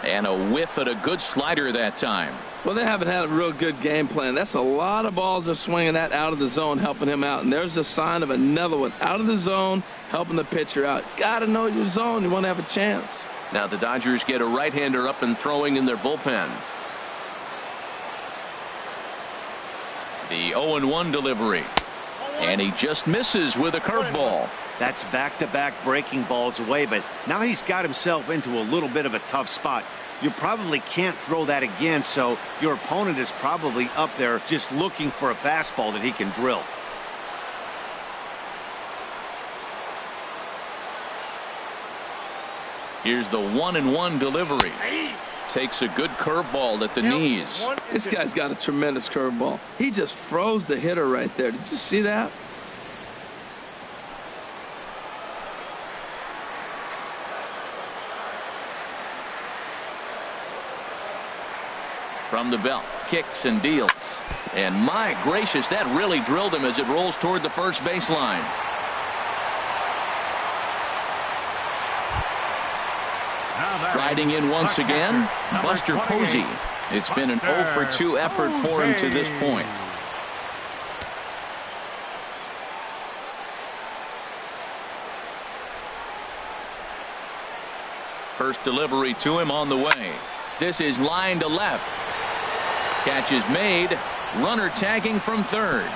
And a whiff at a good slider that time. Well, they haven't had a real good game plan. That's a lot of balls they're swinging at out of the zone, helping him out. And there's a sign of another one out of the zone, helping the pitcher out. Got to know your zone. You want to have a chance. Now the Dodgers get a right-hander up and throwing in their bullpen. The 0-1 delivery. And he just misses with a curveball. That's back-to-back breaking balls away, but now he's got himself into a little bit of a tough spot. You probably can't throw that again, so your opponent is probably up there just looking for a fastball that he can drill. Here's the 1-1 delivery. Takes a good curveball at the knees. This guy's got a tremendous curveball. He just froze the hitter right there. Did you see that? From the belt, kicks and deals. And my gracious, that really drilled him as it rolls toward the first baseline. Riding in once again, Buster Posey. It's been an 0 for 2 effort for him to this point. First delivery to him on the way. This is line to left. Catch is made. Runner tagging from third.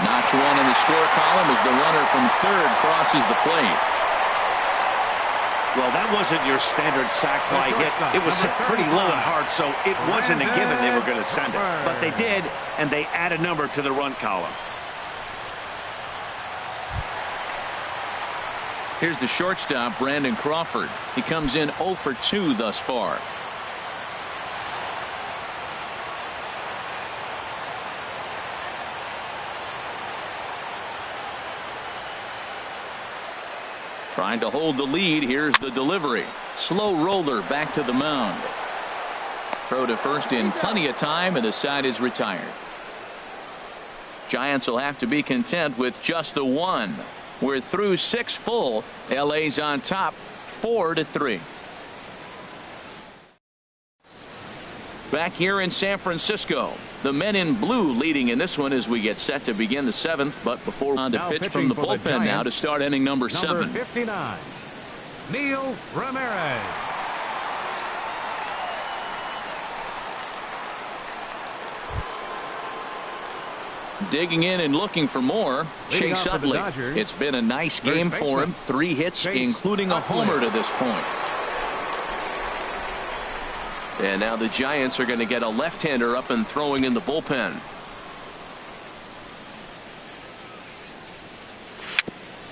Notch one in the score column as the runner from third crosses the plate. Well, that wasn't your standard sac fly hit. It was hit pretty low and hard, so it wasn't a given they were going to send it. But they did, and they add a number to the run column. Here's the shortstop, Brandon Crawford. He comes in 0 for 2 thus far. Trying to hold the lead. Here's the delivery. Slow roller back to the mound. Throw to first in plenty of time, and the side is retired. Giants will have to be content with just the one. We're through 6 full. LA's on top 4-3. Back here in San Francisco, the men in blue leading in this one as we get set to begin the 7th. But before on to pitch from the bullpen now to start inning number 7. Number 59, Neil Ramirez. Digging in and looking for more, Chase Utley. It's been a nice game for him. 3 hits, including a homer to this point. And now the Giants are going to get a left-hander up and throwing in the bullpen.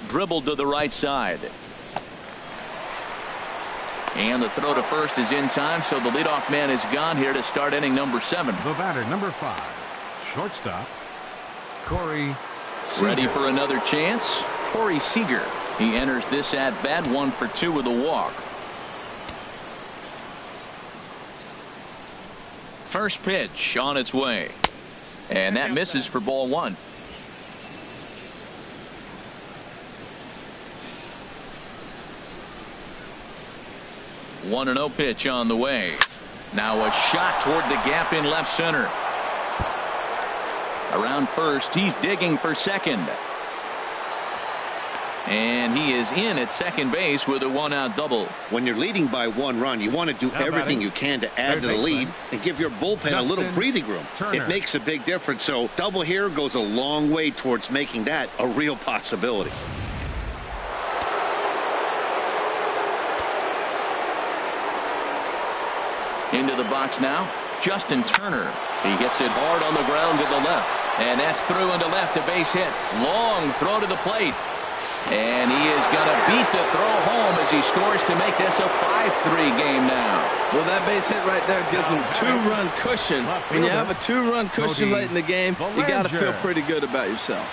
Dribbled to the right side. And the throw to first is in time, so the leadoff man is gone here to start inning number 7. The batter, number 5, shortstop, Corey Seager. Ready for another chance? Corey Seager. He enters this at bat 1 for 2 with a walk. First pitch on its way. And that misses for ball 1. One and 0 pitch on the way. Now a shot toward the gap in left center. Around first, he's digging for second. And he is in at second base with a 1-out double. When you're leading by 1 run, you want to do everything you can to add to the lead and give your bullpen a little breathing room. It makes a big difference, so double here goes a long way towards making that a real possibility. Into the box now, Justin Turner. He gets it hard on the ground to the left. And that's through into left, a base hit. Long throw to the plate. And he is going to beat the throw home as he scores to make this a 5-3 game now. Well, that base hit right there gives him 2-run cushion. When you have a 2-run cushion late in the game, you got to feel pretty good about yourself.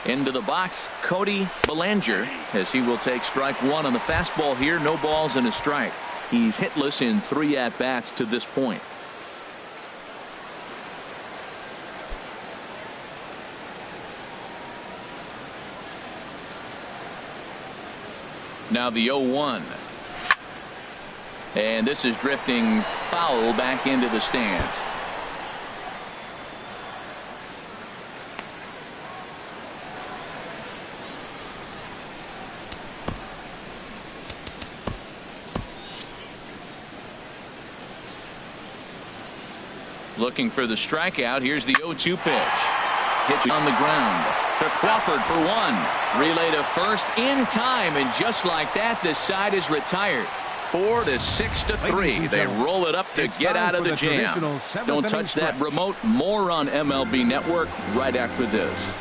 Into the box, Cody Bellinger, as he will take strike 1 on the fastball here. No balls and a strike. He's hitless in 3 at-bats to this point. Now the 0-1. And this is drifting foul back into the stands. Looking for the strikeout. Here's the 0-2 pitch. Hit on the ground to Crawford for 1. Relay to first in time, and just like that, this side is retired. 4-6-3. They roll it up to get out of the jam. Don't touch that remote. More on MLB Network right after this.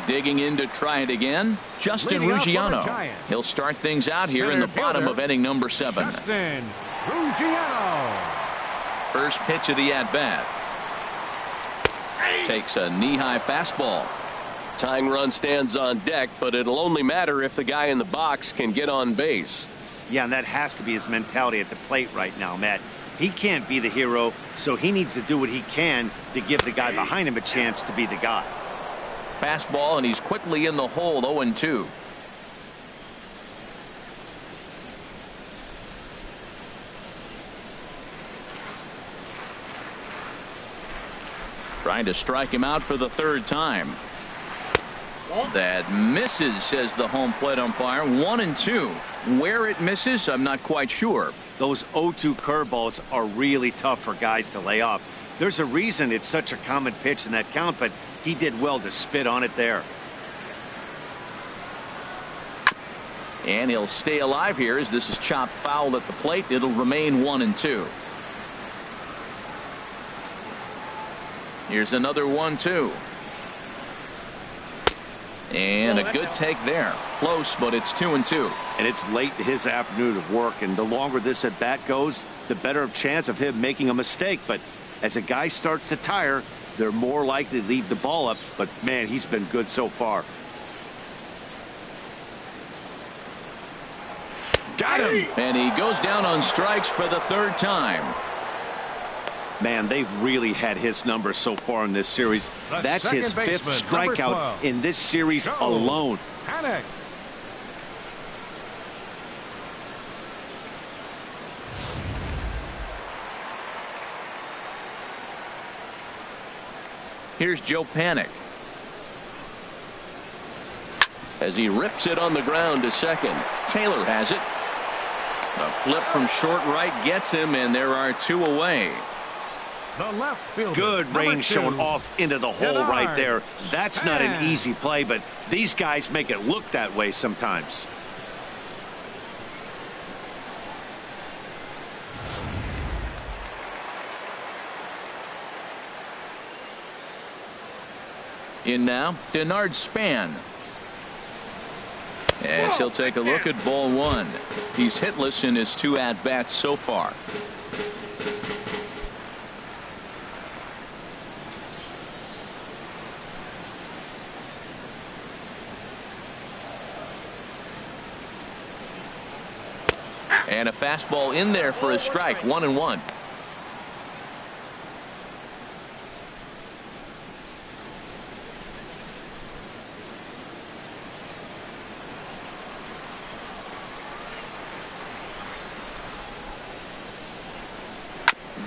digging in to try it again, Justin Ruggiano. He'll start things out here in the bottom of inning number 7. Justin Ruggiano. First pitch of the at-bat. Takes a knee-high fastball. Tying run stands on deck, but it'll only matter if the guy in the box can get on base. Yeah, and that has to be his mentality at the plate right now, Matt. He can't be the hero, so he needs to do what he can to give the guy behind him a chance to be the guy. Fastball, and he's quickly in the hole, 0-2. Trying to strike him out for the 3rd time. That misses, says the home plate umpire. 1-2. Where it misses, I'm not quite sure. Those 0-2 curveballs are really tough for guys to lay off. There's a reason it's such a common pitch in that count, but he did well to spit on it there. And he'll stay alive here as this is chopped foul at the plate. It'll remain 1-2. Here's another 1-2. And a good take there. Close, but it's 2-2. And it's late in his afternoon of work, and the longer this at bat goes, the better chance of him making a mistake. But as a guy starts to tire, they're more likely to leave the ball up. But man, he's been good so far. Got him. And he goes down on strikes for the 3rd time. Man, they've really had his number so far in this series. That's his 5th strikeout in this series alone. Panic. Here's Joe Panic as he rips it on the ground to second. Taylor has it. A flip from short right gets him, and there are 2 away. The left fielder, Good range showing off into the hole right there. That's not an easy play, but these guys make it look that way sometimes. In now, Denard Span. As he'll take a look at ball 1. He's hitless in his 2 at-bats so far. And a fastball in there for a strike. 1-1.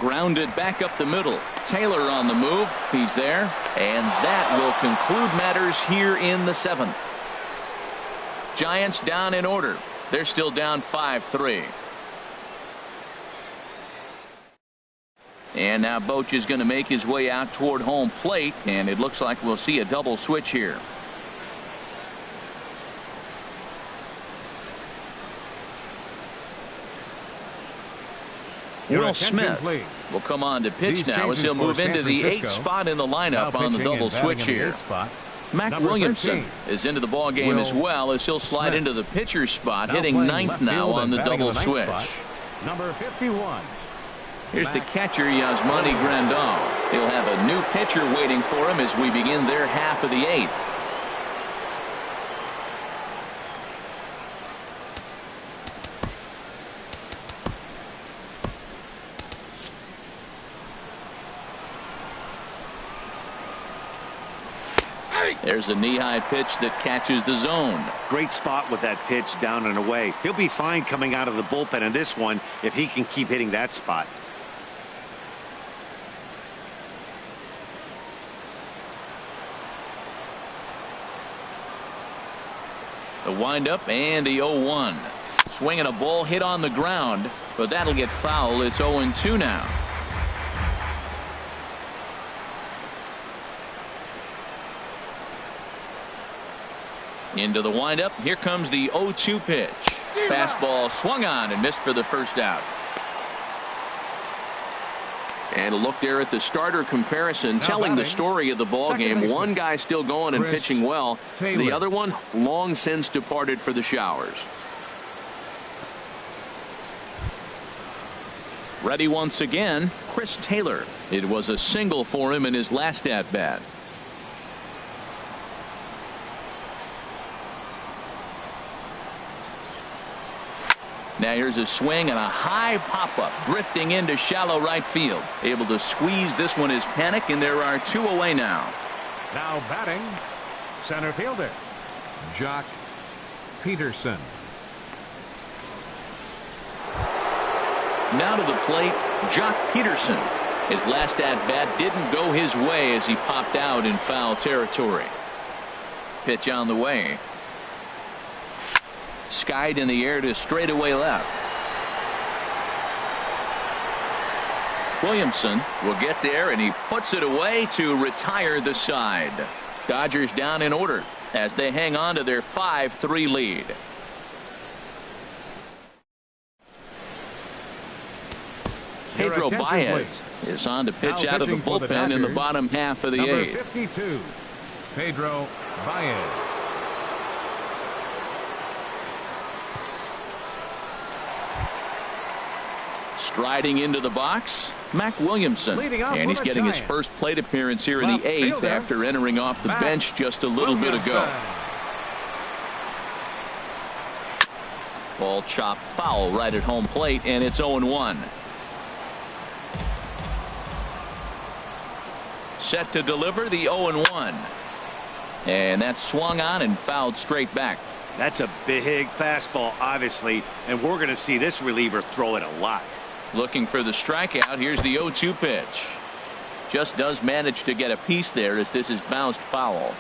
Grounded back up the middle. Taylor on the move. He's there. And that will conclude matters here in the 7th. Giants down in order. They're still down 5-3. And now Boch is going to make his way out toward home plate, and it looks like we'll see a double switch here. Will Smith will come on to pitch now as he'll move into the 8th spot in the lineup on the double switch here. Mac Williamson is into the ball game as well as he'll slide into the pitcher's spot, hitting 9th now on the double switch. Number 51. Here's the catcher, Yasmani Grandal. He'll have a new pitcher waiting for him as we begin their half of the 8th. There's a knee-high pitch that catches the zone. Great spot with that pitch down and away. He'll be fine coming out of the bullpen in this one if he can keep hitting that spot. The windup and the 0-1. Swinging a ball hit on the ground, but that'll get foul. It's 0-2 now. Into the windup. Here comes the 0-2 pitch. Fastball swung on and missed for the first out. And a look there at the starter comparison, Now telling the batting, story of the ball second game. baseman, One guy still going and Chris pitching well. Taylor. The other one long since departed for the showers. Ready once again, Chris Taylor. It was a single for him in his last at bat. Now here's a swing and a high pop-up, drifting into shallow right field. Able to squeeze this one as panic, and there are 2 away now. Now batting, center fielder, Jock Peterson. Now to the plate, Jock Peterson. His last at-bat didn't go his way as he popped out in foul territory. Pitch on the way. Skied in the air to straightaway left. Williamson will get there, and he puts it away to retire the side. Dodgers down in order as they hang on to their 5-3 lead. Pedro Baez is on to pitch Now out of the pitching for the bullpen in the Dodgers, bottom half of the number 8th. 52, Pedro Baez. Striding into the box, Mac Williamson, Leading off and he's for the getting his Giants, first plate appearance here in the left 8th fielder, after entering off the Mac bench just a little bit ago. Williamson. Ball chopped foul right at home plate, and it's 0-1. Set to deliver the 0-1. And that's swung on and fouled straight back. That's a big fastball, obviously, and we're going to see this reliever throw it a lot. Looking for the strikeout. Here's the 0-2 pitch. Just does manage to get a piece there as this is bounced foul.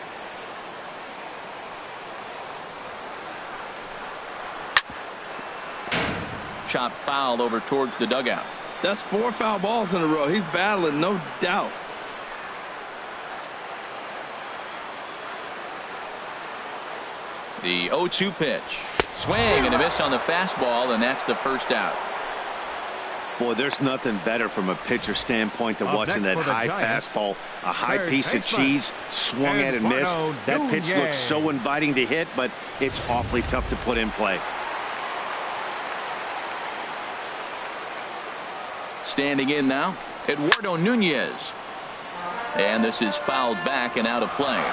Chopped foul over towards the dugout. That's 4 foul balls in a row. He's battling, no doubt. The 0-2 pitch. Swing and a miss on the fastball, and that's the first out. Boy, there's nothing better from a pitcher standpoint than Up watching next that for the high Giants, fastball, a high third piece of baseman, cheese, swung at and missed. Eduardo That pitch Nunez. looks so inviting to hit, but it's awfully tough to put in play. Standing in now, Eduardo Nunez. And this is fouled back and out of play.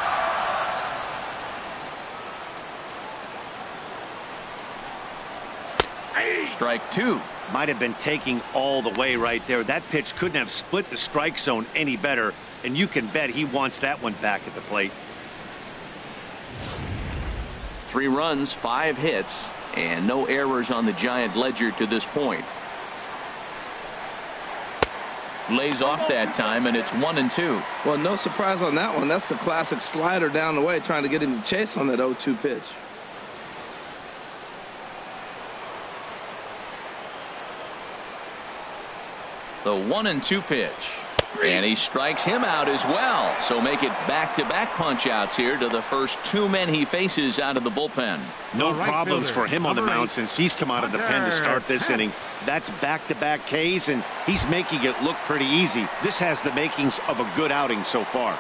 Strike 2. Might have been taking all the way right there. That pitch couldn't have split the strike zone any better, and you can bet he wants that one back at the plate. 3 runs, 5 hits, and no errors on the Giant ledger to this point. Lays off that time, and it's 1-2. Well, no surprise on that one. That's the classic slider down the way, trying to get him to chase on that 0-2 pitch. The 1-2 pitch. And he strikes him out as well. So make it back-to-back punch-outs here to the first 2 men he faces out of the bullpen. No The right problems fielder, for him on the number mound 8, since he's come out of the pen to start this inning. That's back-to-back Ks, and he's making it look pretty easy. This has the makings of a good outing so far.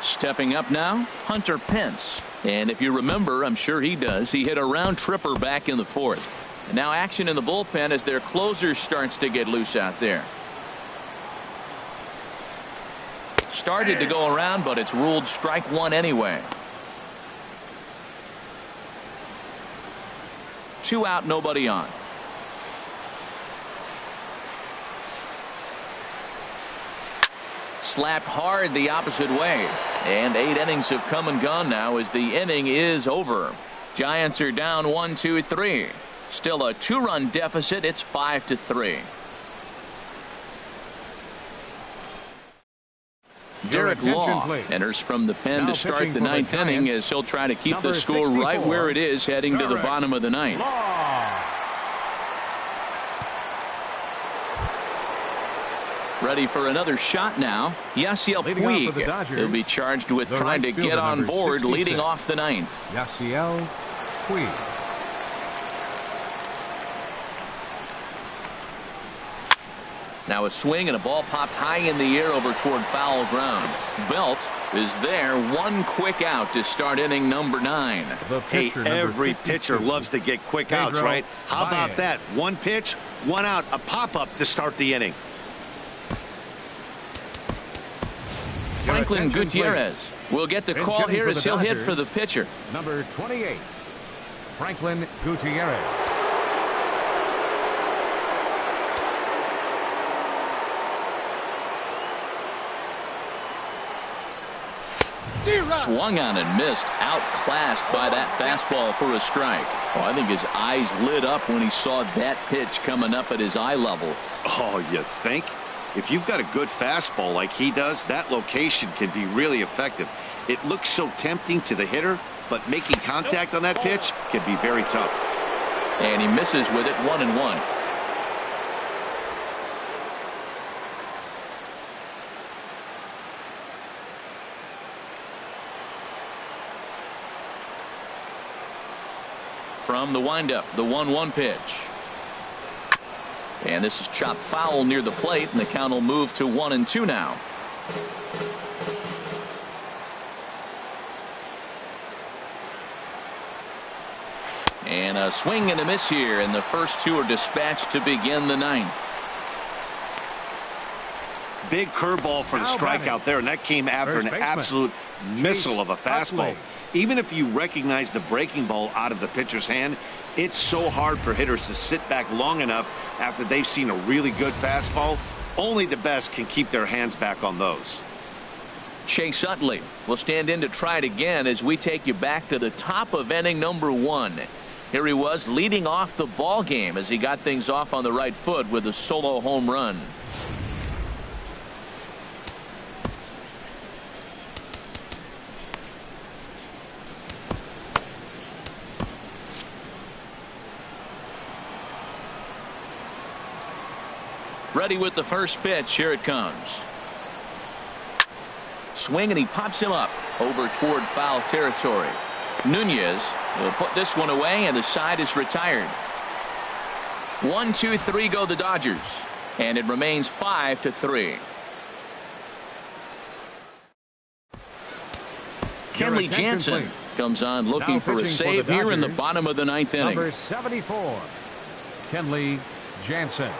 Stepping up now, Hunter Pence. And if you remember, I'm sure he does, he hit a round tripper back in the 4th. And now action in the bullpen as their closer starts to get loose out there. Started to go around, but it's ruled strike 1 anyway. 2 out, nobody on. Slapped hard the opposite way. And 8 innings have come and gone now as the inning is over. Giants are down 1-2-3. Still a 2-run deficit. It's 5-3. Derek Law enters from the pen to start the 9th inning as he'll try to keep the score right where it is heading to the bottom of the 9th. Ready for another shot now. Yasiel Puig. He'll be charged with trying to get on board leading off the 9th. Yasiel Puig. Now a swing and a ball popped high in the air over toward foul ground. Belt is there. One quick out to start inning number 9. Hey, every pitcher loves to get quick outs, right? How about that? One pitch, one out, a pop-up to start the inning. Franklin Gutierrez will get the call here as he'll hit for the pitcher. Number 28, Franklin Gutierrez. Swung on and missed. Outclassed by that fastball for a strike. Oh, I think his eyes lit up when he saw that pitch coming up at his eye level. Oh, you think? If you've got a good fastball like he does, that location can be really effective. It looks so tempting to the hitter, but making contact on that pitch can be very tough. And he misses with it. 1-1. From the windup, the 1-1 pitch. And this is chopped foul near the plate, and the count will move to 1-2 now. And a swing and a miss here, and the first two are dispatched to begin the 9th. Big curveball for the strikeout there, and that came after an absolute missile of a fastball. Even if you recognize the breaking ball out of the pitcher's hand, it's so hard for hitters to sit back long enough after they've seen a really good fastball. Only the best can keep their hands back on those. Chase Utley will stand in to try it again as we take you back to the top of inning number 1. Here he was leading off the ball game as he got things off on the right foot with a solo home run. Ready with the first pitch. Here it comes. Swing, and he pops him up over toward foul territory. Nunez will put this one away, and the side is retired. 1, 2, 3 go the Dodgers, and it remains 5-3. Kenley Jansen comes on looking for a save here in the bottom of the 9th inning. Number 74, Kenley Jansen.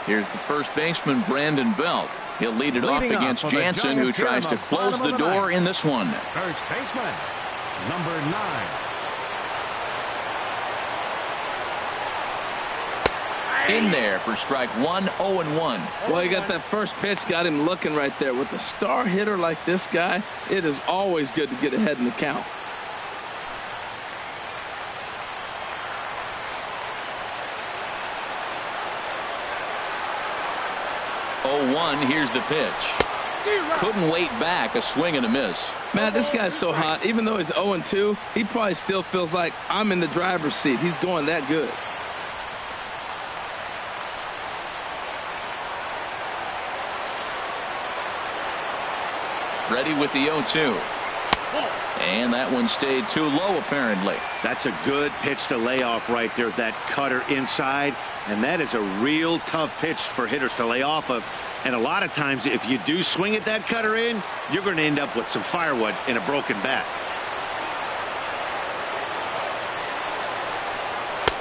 Here's the first baseman, Brandon Belt. He'll lead it off against Jansen, who tries to close the door in this one. First baseman, number 9. In there for strike 1, 0-1. Well, you got that first pitch, got him looking right there. With a star hitter like this guy, it is always good to get ahead in the count. Here's the pitch. Couldn't wait back. A swing and a miss. Man, this guy's so hot. Even though he's 0-2, he probably still feels like I'm in the driver's seat. He's going that good. Ready with the 0-2. And that one stayed too low, apparently. That's a good pitch to lay off right there. That cutter inside. And that is a real tough pitch for hitters to lay off of. And a lot of times, if you do swing at that cutter in, you're going to end up with some firewood in a broken bat.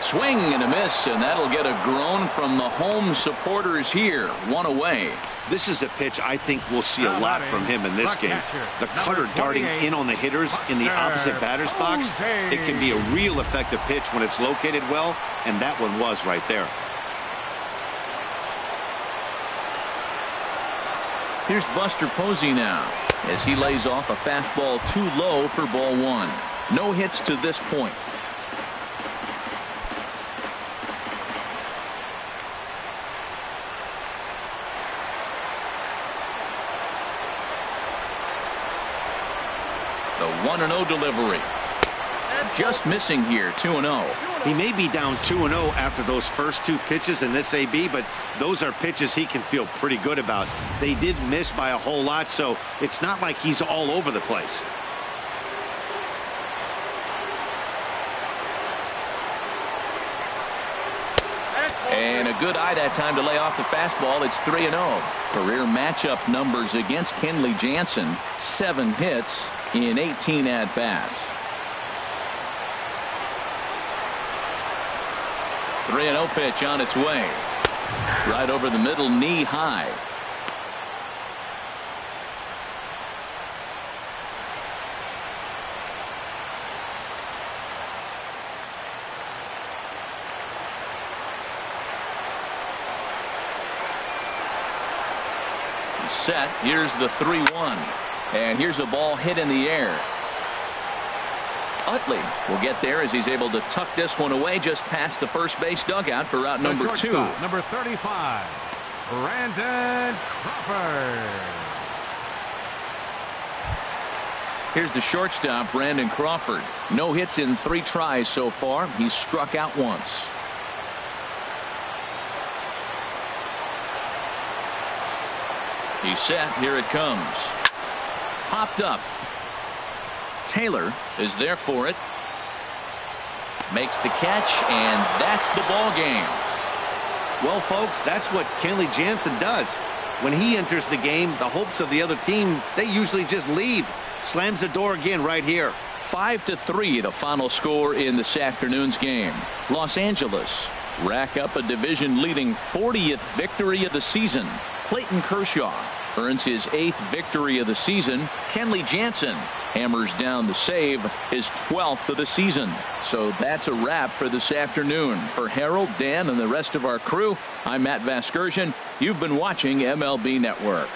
Swing and a miss, and that'll get a groan from the home supporters here. One away. This is a pitch I think we'll see a lot from him in this game. The cutter darting in on the hitters in the opposite batter's box. It can be a real effective pitch when it's located well, and that one was right there. Here's Buster Posey now as he lays off a fastball too low for ball 1. No hits to this point. The 1-0 delivery. Just missing here. 2-0. He may be down 2-0 after those first 2 pitches in this AB, but those are pitches he can feel pretty good about. They did miss by a whole lot, so it's not like he's all over the place. a good eye that time to lay off the fastball. It's 3-0. Career matchup numbers against Kenley Jansen: 7 hits in 18 at-bats. 3-0 pitch on its way. Right over the middle, knee high. Set. Here's the 3-1. And here's a ball hit in the air. Utley will get there as he's able to tuck this one away just past the first base dugout for route number 2. Number 35, Brandon Crawford. Here's the shortstop, Brandon Crawford. No hits in 3 tries so far. He's struck out once. He's set. Here it comes. Popped up. Taylor is there for it. Makes the catch, and that's the ball game. Well, folks, that's what Kenley Jansen does. When he enters the game, the hopes of the other team, they usually just leave. Slams the door again right here. 5-3 the final score in this afternoon's game. Los Angeles rack up a division-leading 40th victory of the season. Clayton Kershaw earns his 8th victory of the season. Kenley Jansen hammers down the save, his 12th of the season. So that's a wrap for this afternoon. For Harold, Dan, and the rest of our crew, I'm Matt Vasgersian. You've been watching MLB Network.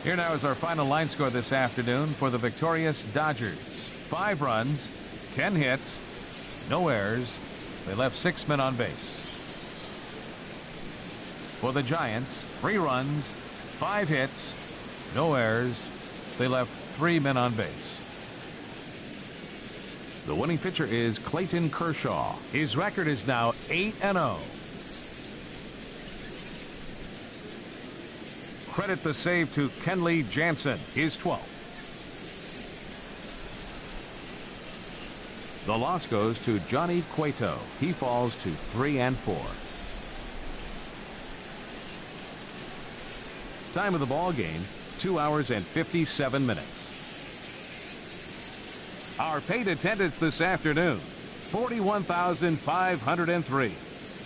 Here now is our final line score this afternoon for the victorious Dodgers. 5 runs, 10 hits, no errors. They left 6 men on base. For the Giants, 3 runs, 5 hits, no errors. They left 3 men on base. The winning pitcher is Clayton Kershaw. His record is now 8-0. Credit the save to Kenley Jansen, his 12th. The loss goes to Johnny Cueto. He falls to 3-4. Time of the ball game, 2 hours and 57 minutes. Our paid attendance this afternoon, 41,503.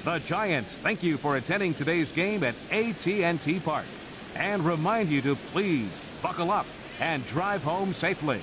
The Giants thank you for attending today's game at AT&T Park and remind you to please buckle up and drive home safely.